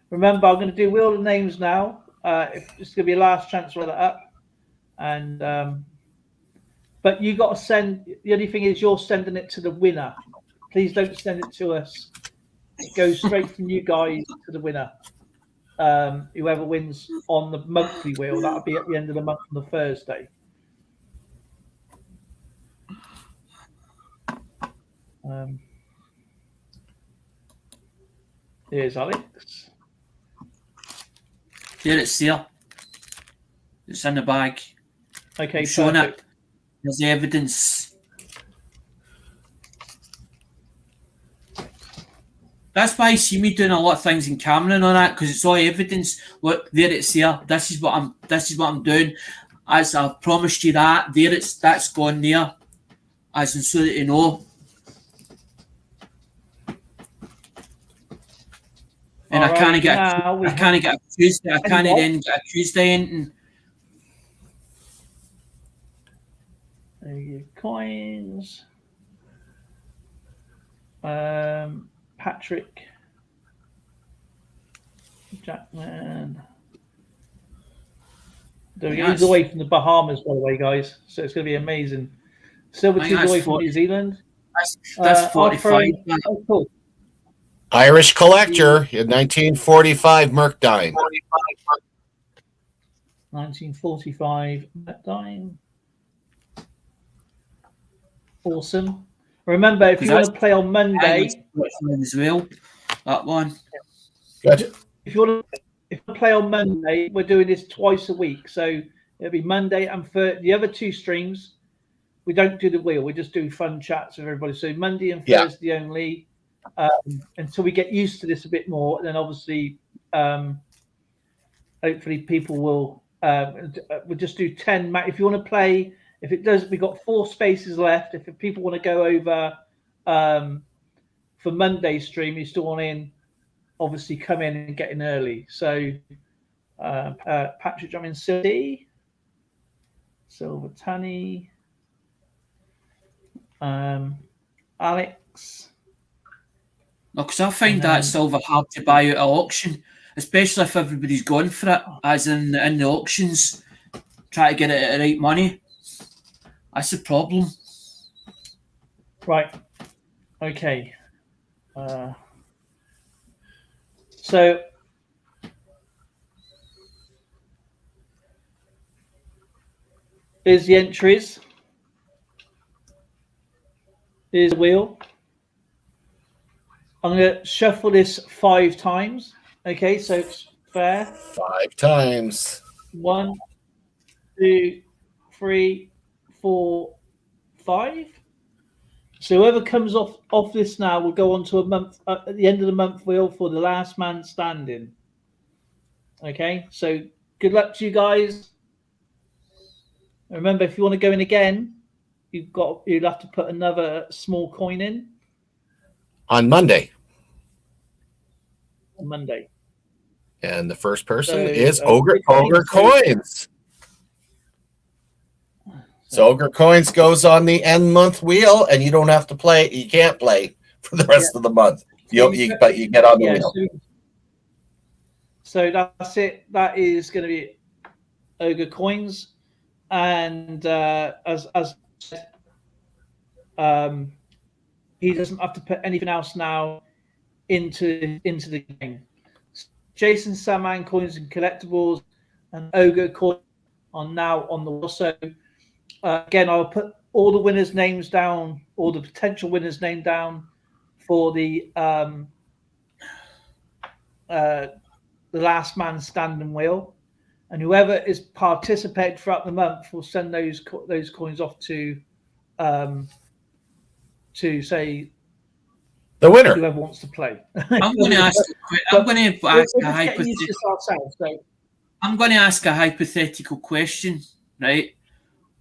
Remember, I'm going to do Wheel of Names now. It's going to be a last chance to roll that up. And but you got to send. The only thing is, you're sending it to the winner. Please don't send it to us. It goes straight from you guys to the winner. Whoever wins on the monthly wheel, that'll be at the end of the month on the Thursday. Here's Alex. There it's there. It's in the bag. Okay, showing perfect. it. There's the evidence. That's why you see me doing a lot of things in Cameron on that, because it's all evidence. Look, there it's there. This is what I'm doing. As I've promised you that. That's gone there. As in, so that you know. And I can't get a Tuesday. I can't then get a Tuesday in. There you go, coins. Patrick Jackman. He's away from the Bahamas, by the way, guys. So it's going to be amazing. Silver Tea's away from New Zealand. That's 45. Oh, cool. Irish collector in 1945 Mercdine. 1945 Mercdine. Awesome. Remember, if you want to play on Monday as well, that one. Good. If you want to play on Monday, we're doing this twice a week. So it'll be Monday and the other 2 streams. We don't do the wheel. We just do fun chats with everybody. So Monday and Thursday only. Until we get used to this a bit more, and then obviously, hopefully, people will. We'll just do 10. If you want to play, if it does, we've got 4 spaces left. If people want to go over for Monday's stream, you still want in. Obviously, come in and get in early. So, Patrick Drummond City, Silver Tanny, Alex. No, because I find that silver hard to buy out at auction, especially if everybody's gone for it, as in the auctions, try to get it at the right money. That's the problem. Right. Okay. So here's the entries. Here's the wheel. I'm going to shuffle this 5 times. Okay, so it's fair. 5 times. 1, 2, 3, 4, 5. So whoever comes off this now will go on to a month at the end of the month wheel for the last man standing. Okay, so good luck to you guys. Remember, if you want to go in again, you'll have to put another small coin in. On Monday. On Monday. And the first person is Ogre Coins. So Ogre Coins goes on the end month wheel, and you don't have to play. You can't play for the rest of the month. But you get on the wheel. So that's it. That is going to be ogre coins, and as he doesn't have to put anything else now into the game. Jason Salman coins and collectibles and ogre coins are now on the wall. So again, I'll put all the winners' names down, all the potential winners' name down for the last man standing wheel, and whoever is participated throughout the month will send those coins off to say the winner, whoever wants to play. I'm going to ask a hypothetical question, right?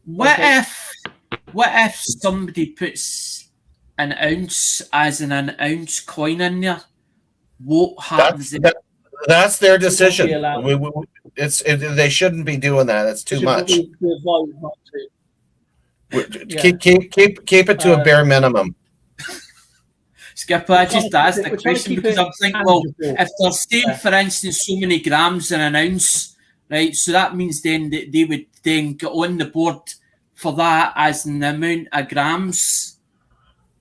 What if somebody puts an ounce as an ounce coin in there? What happens? That's their decision. They shouldn't be doing that. It's too much. Keep it to a bare minimum. Skipper, I just asked the question because I'm thinking, well, if they're saying, for instance, so many grams in an ounce, right? So that means then that they would then get on the board for that as an amount of grams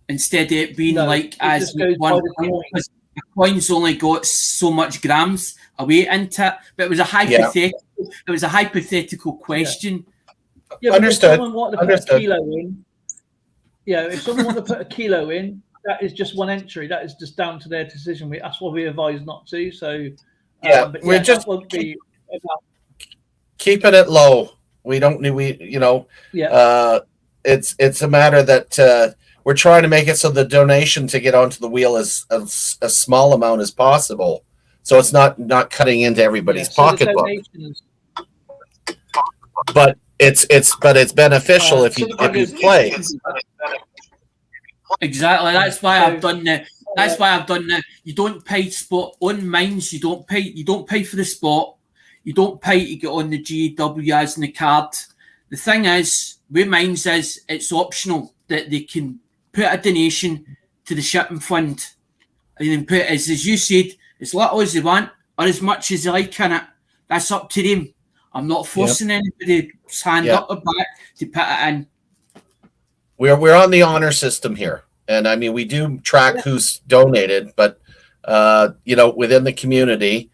instead of it being as one coin, because the coin's only got so much grams away into it. But it was a hypothetical. Yeah. It was a hypothetical question. Yeah, understood. If someone wanted to put a kilo in, if someone wanted to put a kilo in, that is just one entry. That is just down to their decision. That's what we advise not to. So we're just keeping it low. We don't need it's a matter that we're trying to make it so the donation to get onto the wheel is a small amount as possible, so it's not cutting into everybody's pocketbook. But it's beneficial if you play. Exactly. That's why I've done that. That's why I've done that. You don't pay spot on mines. You don't pay for the spot. You don't pay to get on the GW as in the card. The thing is, with mines is it's optional that they can put a donation to the shipping fund, and then put as you said, as little as they want or as much as they like in it. That's up to them. I'm not forcing anybody's hand up or back to put it in. We're on the honor system here, and I mean we do track who's donated, but within the community,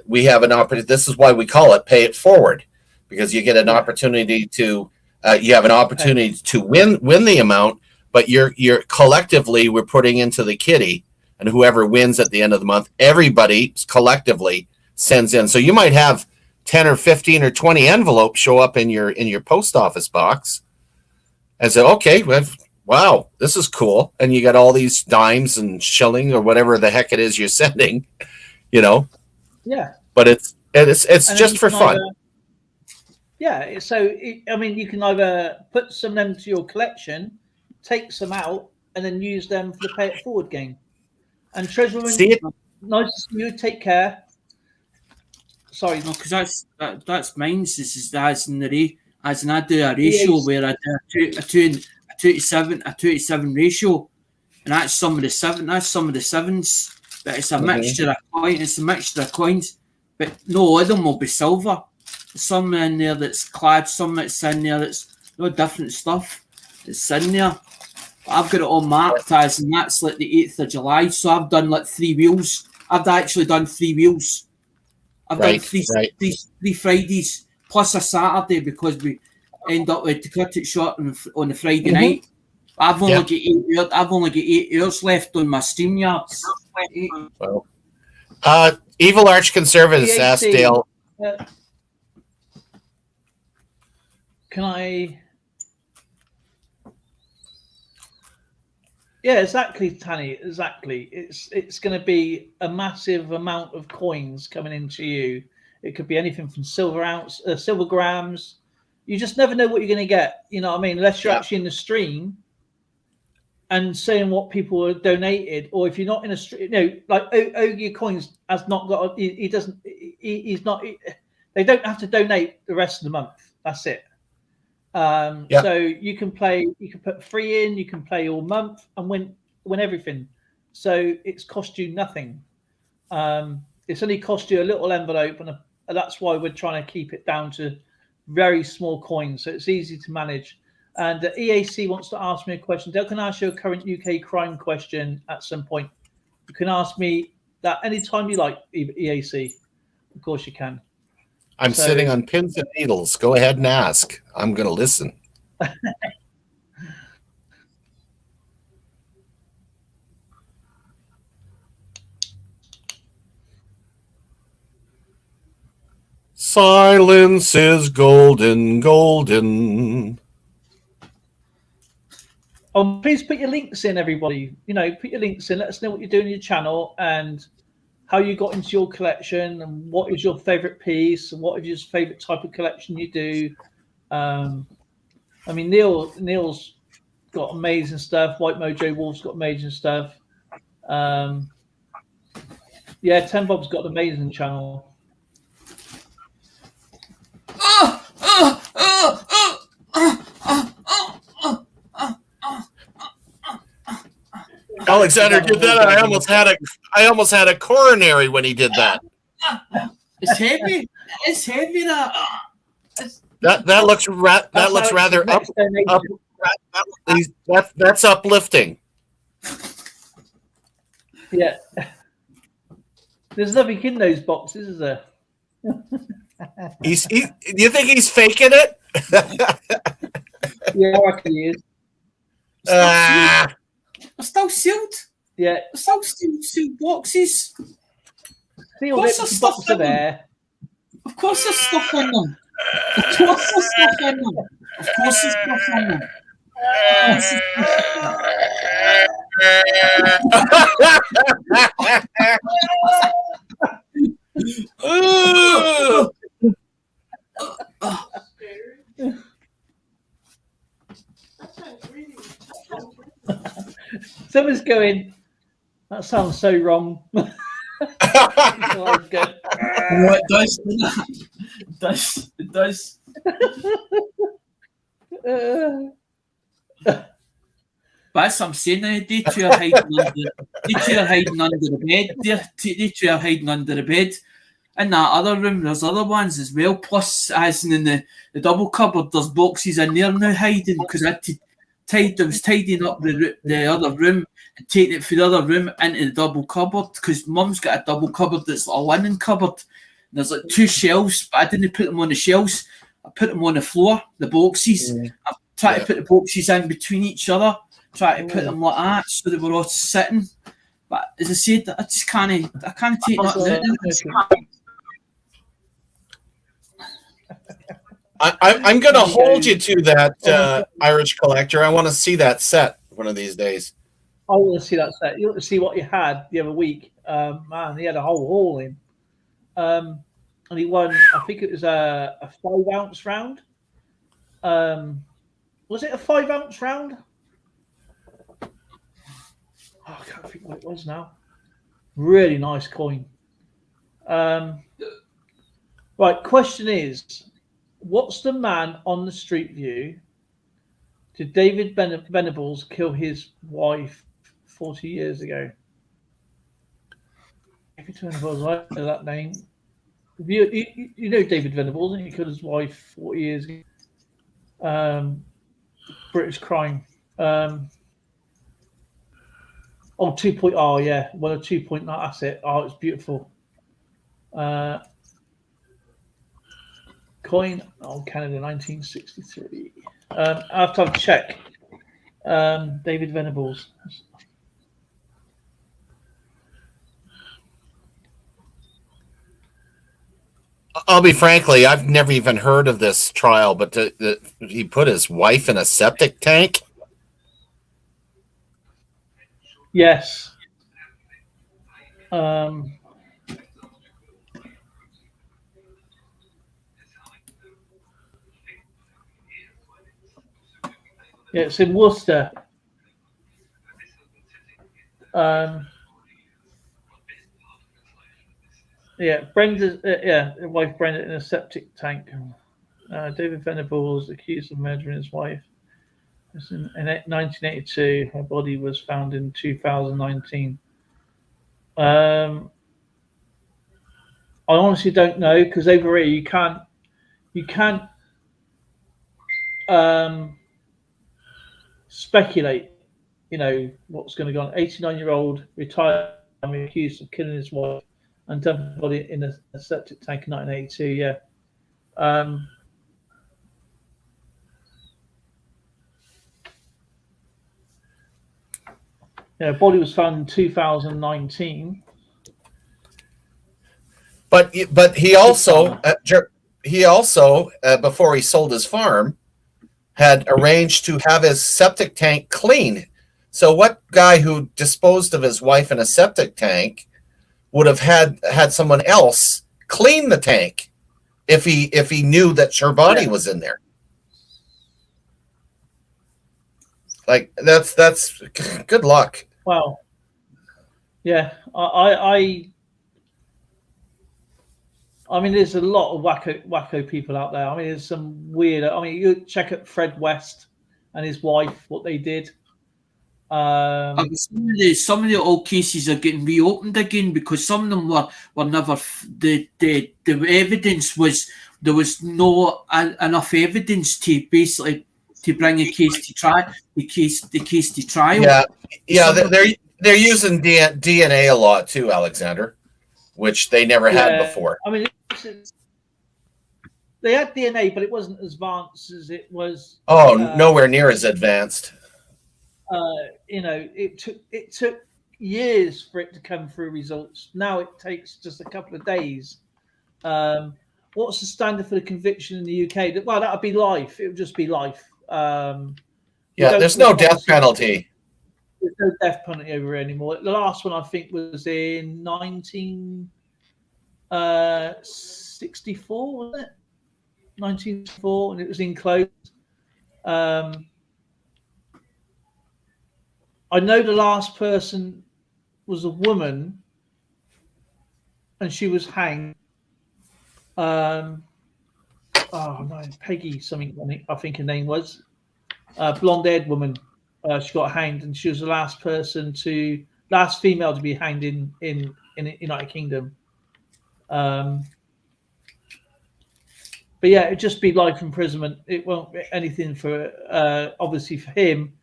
we have an opportunity. This is why we call it pay it forward, because you get an opportunity to to win the amount, but you're collectively we're putting into the kitty, and whoever wins at the end of the month, everybody collectively sends in. So you might have 10 or 15 or 20 envelopes show up in your post office box. And say, okay, wow, this is cool. And you got all these dimes and shilling or whatever the heck it is you're sending, Yeah. But it's just for fun. So you can either put some of them to your collection, take some out, and then use them for the pay it forward game. And Treasure, nice to see you. Take care. Sorry, no, because that's mine. This is as in the as in I do a ratio where I do a 2 to 7 ratio, and that's some of the sevens. But it's a mixture of coins. It's a mixture of coins, but no all of them will be silver. There's some in there that's clad, some that's in there that's no different stuff. It's in there. But I've got it all marked as, and that's like the 8th of July. So I've done like 3 wheels. I've actually done 3 wheels. I've done three Fridays plus a Saturday because we end up with to cut it short on the Friday night. I've only got 8 hours. I've only got 8 hours left on my stream yards. Well, Evil Arch Conservatives asked Dale. Can I? Yeah, exactly, Tanny. Exactly. It's going to be a massive amount of coins coming into you. It could be anything from silver grams. You just never know what you're going to get. You know what I mean? Unless you're actually in the stream and saying what people are donated, or if you're not in a stream, like Ogie Coins has not got. He's not. They don't have to donate the rest of the month. That's it. So you can play. You can put 3 in. You can play all month and win everything. so it's cost you nothing. It's only cost you a little envelope, and that's why we're trying to keep it down to very small coins, so it's easy to manage. And the EAC wants to ask me a question. Dale can ask you a current UK crime question at some point. You can ask me that anytime you like, EAC. Of course you can. I'm sitting on pins and needles. Go ahead and ask. I'm going to listen. Silence is golden, golden. Please put your links in, everybody. Put your links in. Let us know what you're doing on your channel and how you got into your collection and what is your favorite piece and what is your favorite type of collection you do. Neil's got amazing stuff. White Mojo Wolf's got amazing stuff. 10 Bob's got an amazing channel. Alexander did that. I almost had a coronary when he did that. It's heavy. It's heavy. That looks rather up. That's uplifting. Yeah. There's nothing in those boxes, is there? Do you think he's faking it? Yeah, I reckon he is. They're still sealed. Yeah. They're still sealed boxes. Sealed it, the boxes are there. Of course there's stuff in them. Of course there's stuff in them. Of course there's stuff in them. Someone's going, that sounds so wrong. It does. It does. But that's what I'm saying now. They two are hiding under the bed. They two are hiding under the bed. In that other room, there's other ones as well. Plus, as in the double cupboard, there's boxes in there now hiding because I was tidying up the other room and taking it from the other room into the double cupboard because Mum's got a double cupboard that's a linen cupboard. And there's like two shelves, but I didn't put them on the shelves. I put them on the floor, the boxes. I tried to put the boxes in between each other, try to put them like that so they were all sitting. But as I said, I can't take that. I'm going to hold you to that, Irish Collector. I want to see that set one of these days. I want to see that set. You want to see what you had the other week. Man, he had a whole haul in. And he won, I think it was a 5-ounce round. Was it a 5-ounce round? Oh, I can't think what it was now. Really nice coin. Right, question is, what's the man on the street view? Did David Venables kill his wife 40 years ago? David Venables, I know that name. You know David Venables, and he killed his wife 40 years ago. British crime. 2 yeah. Well, a 2-point asset. Oh, it's beautiful. Coin, Canada, 1963. I have to check. David Venables. I'll be frankly, I've never even heard of this trial, but he put his wife in a septic tank? Yes. Yeah, it's in Worcester. Brenda. His wife Brenda in a septic tank. David Venables accused of murdering his wife. In 1982, her body was found in 2019. I honestly don't know, because over here you can't speculate. You know what's going to go on. 89-year-old retired man accused of killing his wife and dumping her body in a septic tank in 1982. Yeah. Yeah, body was found in 2019. But he also before he sold his farm had arranged to have his septic tank cleaned. So what guy who disposed of his wife in a septic tank would have had someone else clean the tank if he knew that her body was in there? Like that's good luck. Wow. Yeah, I mean, there's a lot of wacko people out there. I mean, there's some weird. I mean, you check out Fred West and his wife, what they did. Some of the old cases are getting reopened again because some of them were never. The evidence was there was no enough evidence to basically to bring a case to trial. The case to trial. Yeah. They're using DNA a lot too, Alexander, which they never had before. I mean, they had DNA, but it wasn't as advanced as it was. Oh, nowhere near as advanced. You know, it took years for it to come through results. Now it takes just a couple of days. What's the standard for the conviction in the UK? Well, that would be life. It would just be life. There's no death penalty. There's no death penalty over here anymore. The last one I think was in 1964, wasn't it? 1964, and it was enclosed. I know the last person was a woman, and she was hanged. Oh no, Peggy something. I think her name was blonde-haired woman. She got hanged, and she was the last female to be hanged in the United Kingdom. But yeah, it'd just be life imprisonment. It won't be anything for obviously for him.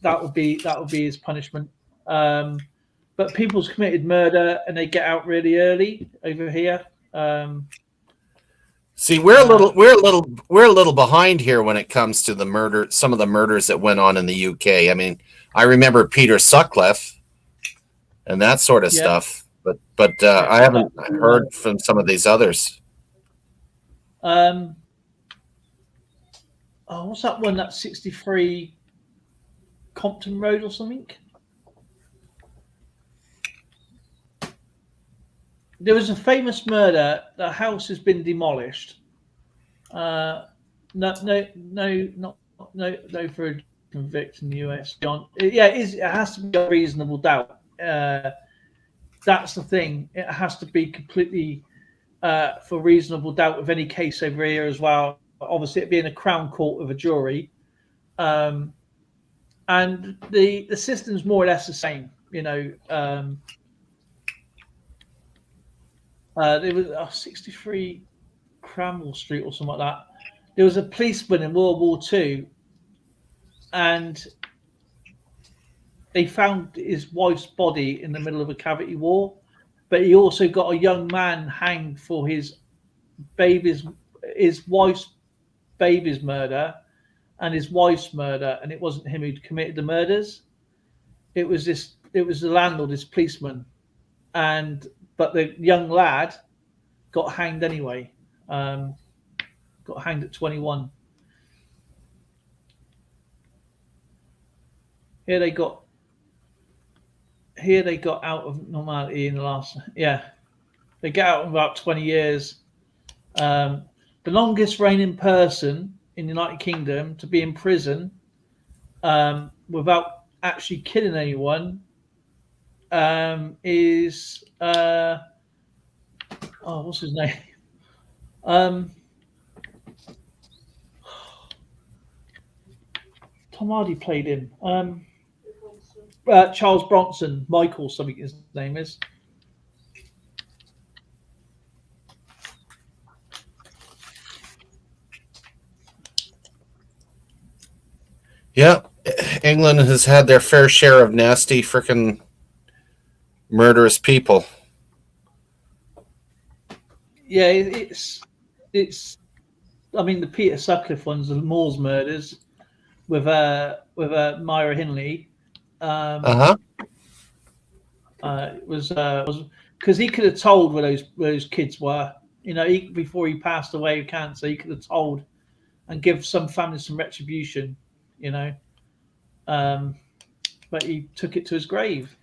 That would be his punishment. But people's committed murder and they get out really early over here. See, we're a little behind here when it comes to the murder. Some of the murders that went on in the UK. I mean, I remember Peter Sutcliffe and that sort of stuff, but I haven't heard from some of these others. What's that one? That's 63 Compton Road or something. There was a famous murder. The house has been demolished. No for a convict in the US. It has to be a reasonable doubt. That's the thing. It has to be completely for reasonable doubt of any case over here as well. Obviously, it being a Crown Court of a jury, and the system's more or less the same. You know. There was 63 Cranwell Street or something like that. There was a policeman in World War II, and they found his wife's body in the middle of a cavity wall. But he also got a young man hanged for his wife's baby's murder and his wife's murder, and it wasn't him who committed the murders. It was the landlord, this policeman, but the young lad got hanged anyway. Got hanged at 21. Here they got out of normality in the last. Yeah, they get out in about 20 years. The longest reigning person in the United Kingdom to be in prison without actually killing anyone is what's his name? Tom Hardy played him. Charles Bronson, Michael something his name is. Yeah, England has had their fair share of nasty, frickin' murderous people. Yeah, it's. I mean, the Peter Sutcliffe ones, the Moors murders, with Myra Hindley. Was because he could have told where those kids were. You know, before he passed away of cancer, he could have told and give some families some retribution. You know, but he took it to his grave.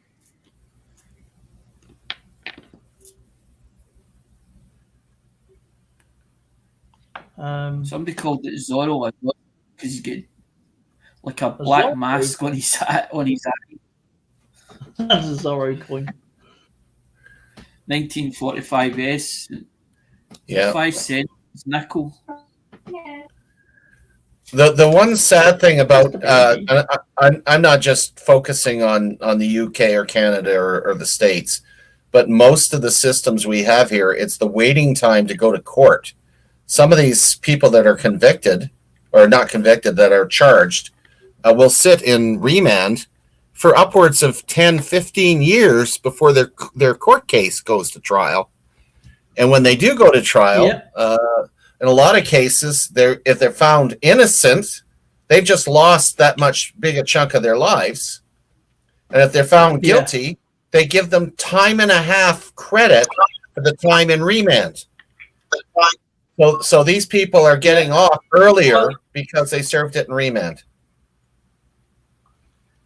Somebody called it Zorro because he's got like a black Zorro mask on his eye. That's a Zorro coin. 1945s. Yeah. 5 cents nickel. The one sad thing about I'm not just focusing on the UK or Canada or the States, but most of the systems we have here, it's the waiting time to go to court. Some of these people that are convicted, or not convicted, that are charged, will sit in remand for upwards of 10, 15 years before their court case goes to trial. And when they do go to trial, in a lot of cases, if they're found innocent, they've just lost that much big a chunk of their lives. And if they're found guilty, they give them time and a half credit for the time in remand. So these people are getting off earlier because they served it in remand.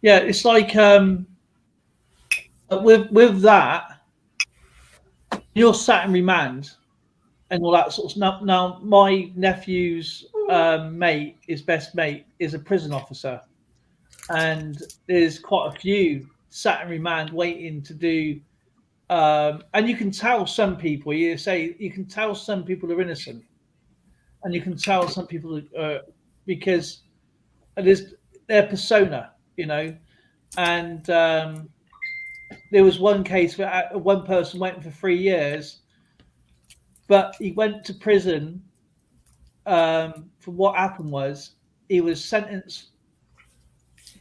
Yeah, it's like with that, you're sat in remand and all that sort of stuff. Now, my nephew's mate, his best mate, is a prison officer, and there's quite a few sat in remand waiting to do. And you can tell some people. You can tell some people are innocent, and you can tell some people because it is their persona, you know. And there was one case where one person went for 3 years, but he went to prison. For what happened was he was sentenced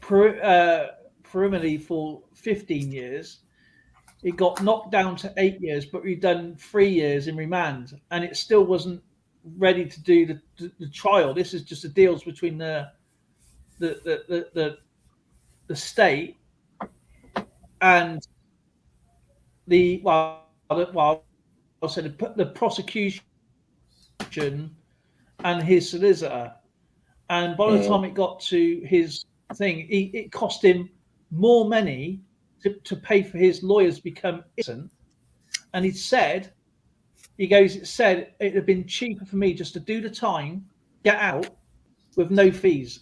preliminarily for 15 years. It got knocked down to 8 years, but we'd done 3 years in remand, and it still wasn't ready to do the trial. This is just the deals between the state and the prosecution and his solicitor. And by the time it got to his thing, it cost him more money to pay for his lawyers to become innocent. And it said it'd have been cheaper for me just to do the time, get out with no fees.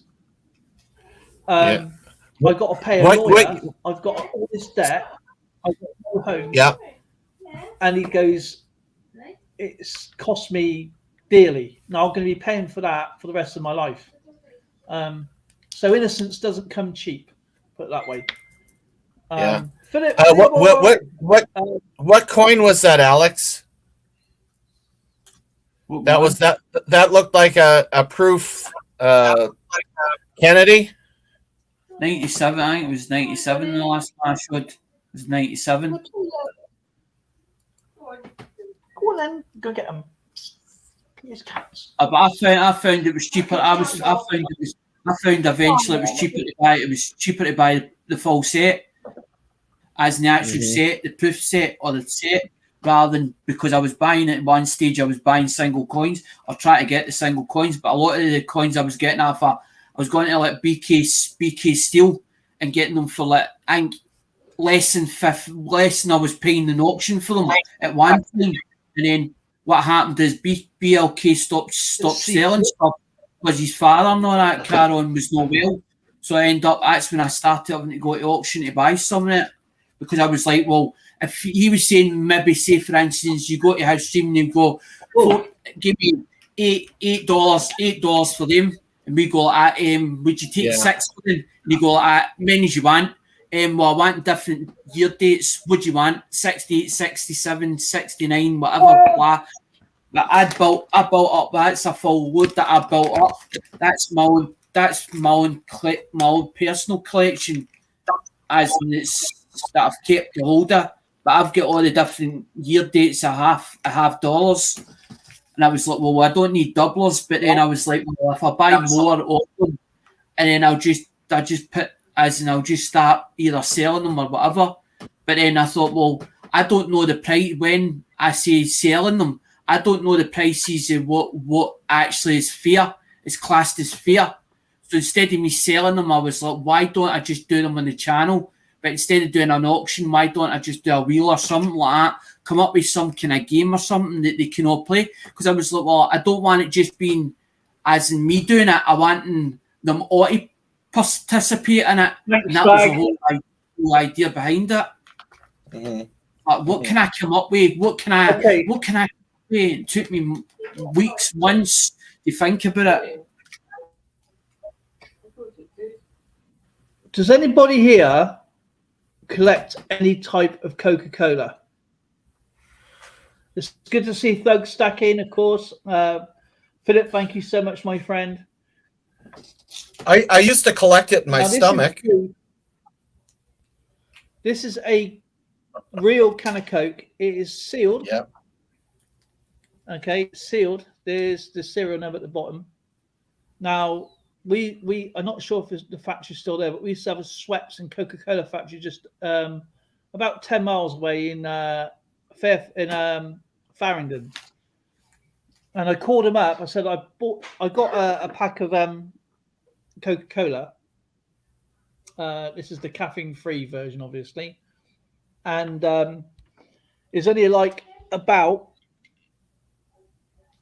I've got to pay a lawyer. I've got all this debt. I've got no home. Yeah. And he goes, it's cost me dearly. Now I'm going to be paying for that for the rest of my life. So innocence doesn't come cheap, put it that way. Philip, what coin was that, Alex? That looked like a proof Kennedy. 97, I think it was 97 the last time I showed. It was 97. Go on then, go get them. But I found it was cheaper. I found eventually it was cheaper to buy. It was cheaper to buy the full set as the actual set, the proof set or the set, rather than because I was buying it at one stage. I was buying single coins or trying to get the single coins, but a lot of the coins I was getting off I was going to like BK Steel and getting them for like I think less than I was paying in auction for them at one time. And then what happened is BLK stopped selling stuff because his father and all that car on was no well. So I ended up, that's when I started having to go to auction to buy some of it, because I was like, well, if he was saying maybe say for instance you go to house stream and you go, give me $8 for them, and we go at would you take 6 for them? And you go at many as you want. Well, I want different year dates. What do you want? 68, 67, 69, whatever. Blah. But I built up. That's a full load that I built up. That's my own. That's my own personal collection, as in it's that I've kept a hold of. But I've got all the different year dates. I have dollars, and I was like, well, I don't need doublers. But then I was like, well, if I buy more of them, and then I just put, as in I'll just start either selling them or whatever. But then I thought, well, I don't know the price when I say selling them. I don't know the prices of what actually is fair. It's classed as fair. So instead of me selling them, I was like, why don't I just do them on the channel? But instead of doing an auction, why don't I just do a wheel or something like that? Come up with some kind of game or something that they can all play. Because I was like, well, I don't want it just being as in me doing it. I want them all to participate in it. And that was the whole idea behind it. Mm-hmm. Like, what can I come up with? What can I it took me weeks, months to think about it. Does anybody here collect any type of Coca-Cola? It's good to see Thug Stack in, of course. Philip, thank you so much, my friend. I used to collect it in my stomach. This is a real can of Coke. It is sealed. Yep. Okay, sealed. There's the serial number at the bottom. Now, we are not sure if the factory's still there, but we used to have a Schweppes and Coca-Cola factory just about 10 miles away in Farringdon. And I called him up. I said I got a pack of Coca-Cola. This is the caffeine-free version, obviously, and it's only like about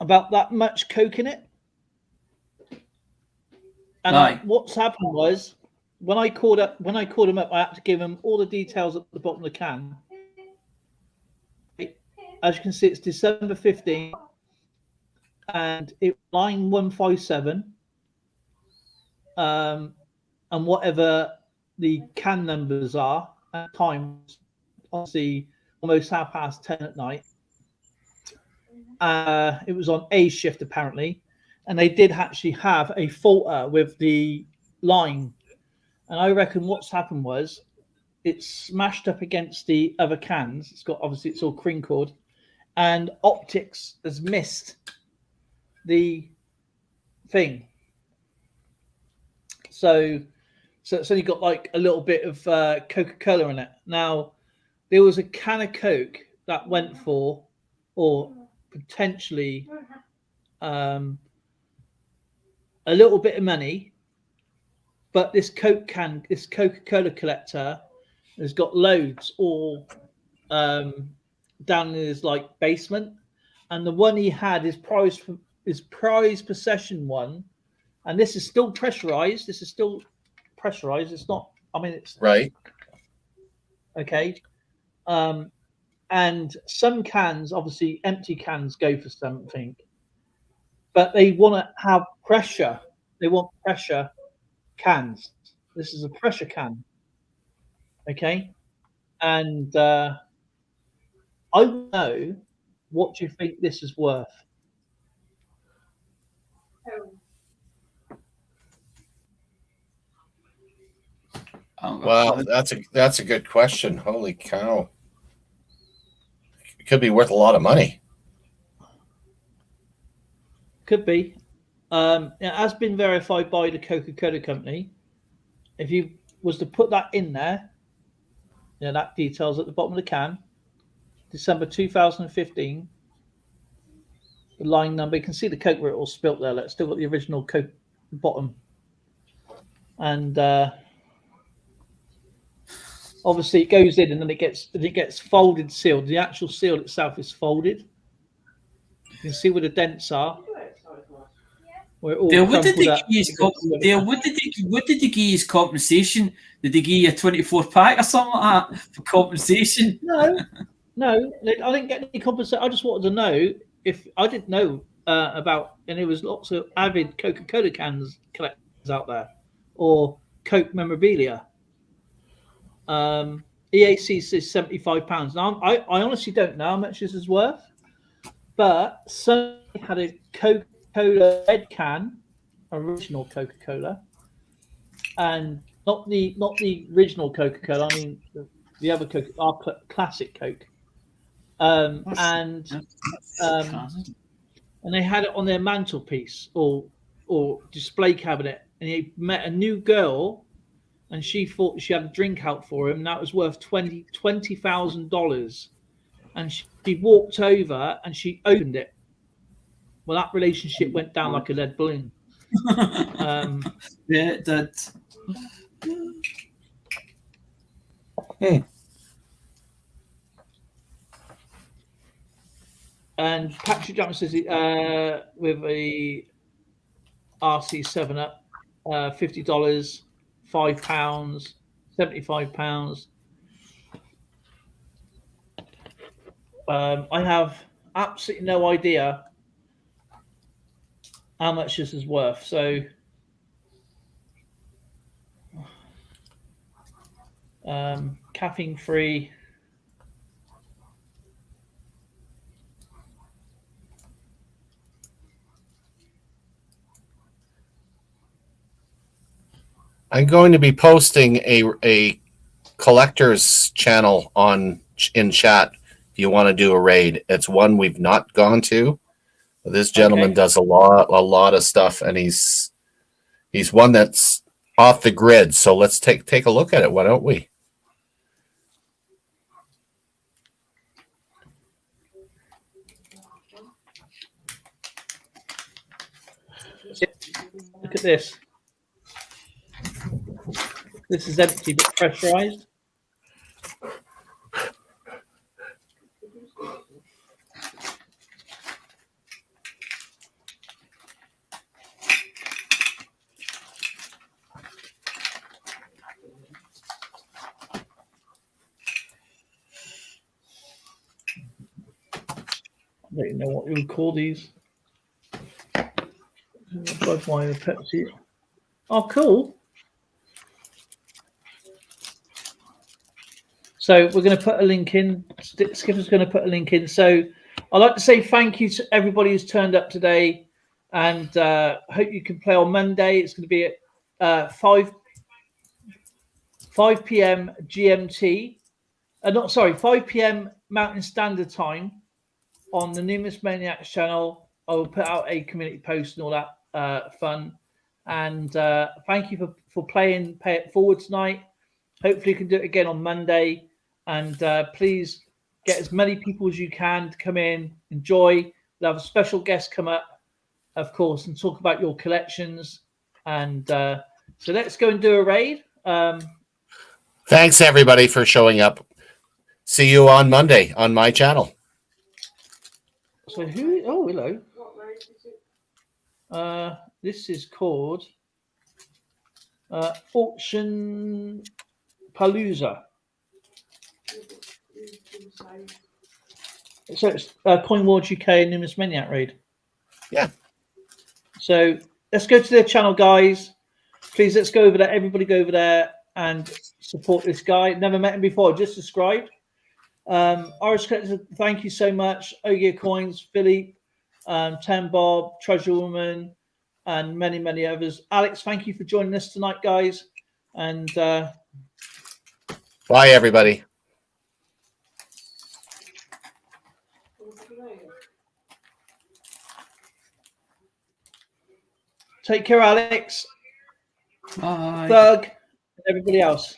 that much Coke in it. And what's happened was when I called him up, I had to give him all the details at the bottom of the can. As you can see, it's December 15th, and it's line 157, and whatever the can numbers are at times, obviously almost 10:30 at night. It was on A shift apparently, and they did actually have a faulter with the line. And I reckon what's happened was it's smashed up against the other cans. It's got, obviously it's all crinkled, and optics has missed the thing. So it's only got like a little bit of Coca-Cola in it. Now, there was a can of Coke that went for, or potentially a little bit of money, but this Coca-Cola collector has got loads all down in his like basement, and the one he had his prize possession one, and this is still pressurized. It's not. I mean, it's right. Okay. And some cans, obviously empty cans, go for something, but they want to have pressure. They want pressure cans. This is a pressure can. Okay. And I know, what do you think this is worth? Wow, that's a good question. Holy cow. It could be worth a lot of money. Could be. It has been verified by the Coca-Cola company. If you was to put that in there, that details at the bottom of the can, December 2015, the line number, you can see the Coke where it all spilt there. Let's still got the original Coke bottom. And obviously it goes in and then it gets folded, sealed. The actual seal itself is folded. You can see where the dents are. What did they give you as compensation? Did they give you a 24-pack or something like that for compensation? No, I didn't get any compensation. I just wanted to know if I didn't know about, and there was lots of avid Coca-Cola cans collectors out there, or Coke memorabilia. EAC says £75. Now, I honestly don't know how much this is worth, but somebody had a Coca-Cola red can, original Coca-Cola, and not the original Coca-Cola. I mean the other Coke, our classic Coke, and they had it on their mantelpiece or display cabinet, and he met a new girl. And she thought she had a drink out for him. And that was worth $20,000. And she walked over and she opened it. Well, that relationship went down like a lead balloon. Yeah, it did. And Patrick Johnson says with a RC7 up, $50, £5, £75. I have absolutely no idea how much this is worth. So caffeine free. I'm going to be posting a collector's channel in chat if you want to do a raid. It's one we've not gone to. This gentleman does a lot of stuff, and he's one that's off the grid. So let's take a look at it. Why don't we? Look at this. This is empty but pressurized. I don't even know what you would call these. Budweiser, Pepsi. Oh, cool. So we're going to put a link in. Skipper's going to put a link in. So I'd like to say thank you to everybody who's turned up today, and hope you can play on Monday. It's going to be at 5 p.m. GMT. 5 p.m. Mountain Standard Time on the Numismaniacs channel. I will put out a community post and all that fun. And thank you for playing Pay It Forward tonight. Hopefully you can do it again on Monday. And please get as many people as you can to come in, enjoy. We'll have a special guest come up, of course, and talk about your collections. And so let's go and do a raid. Thanks, everybody, for showing up. See you on Monday on my channel. So who? Oh, hello. What raid is it? This is called Auction Palooza. So it's Coin World UK Numismaniac raid. Yeah. So let's go to their channel, guys. Please, let's go over there. Everybody go over there and support this guy. Never met him before, just subscribed. Irish Collectors, thank you so much. Ogier Coins, Philippe, Ten Bob, Treasure Woman, and many, many others. Alex, thank you for joining us tonight, guys. And bye, everybody. take care, Alex. Bye. Doug, and everybody else.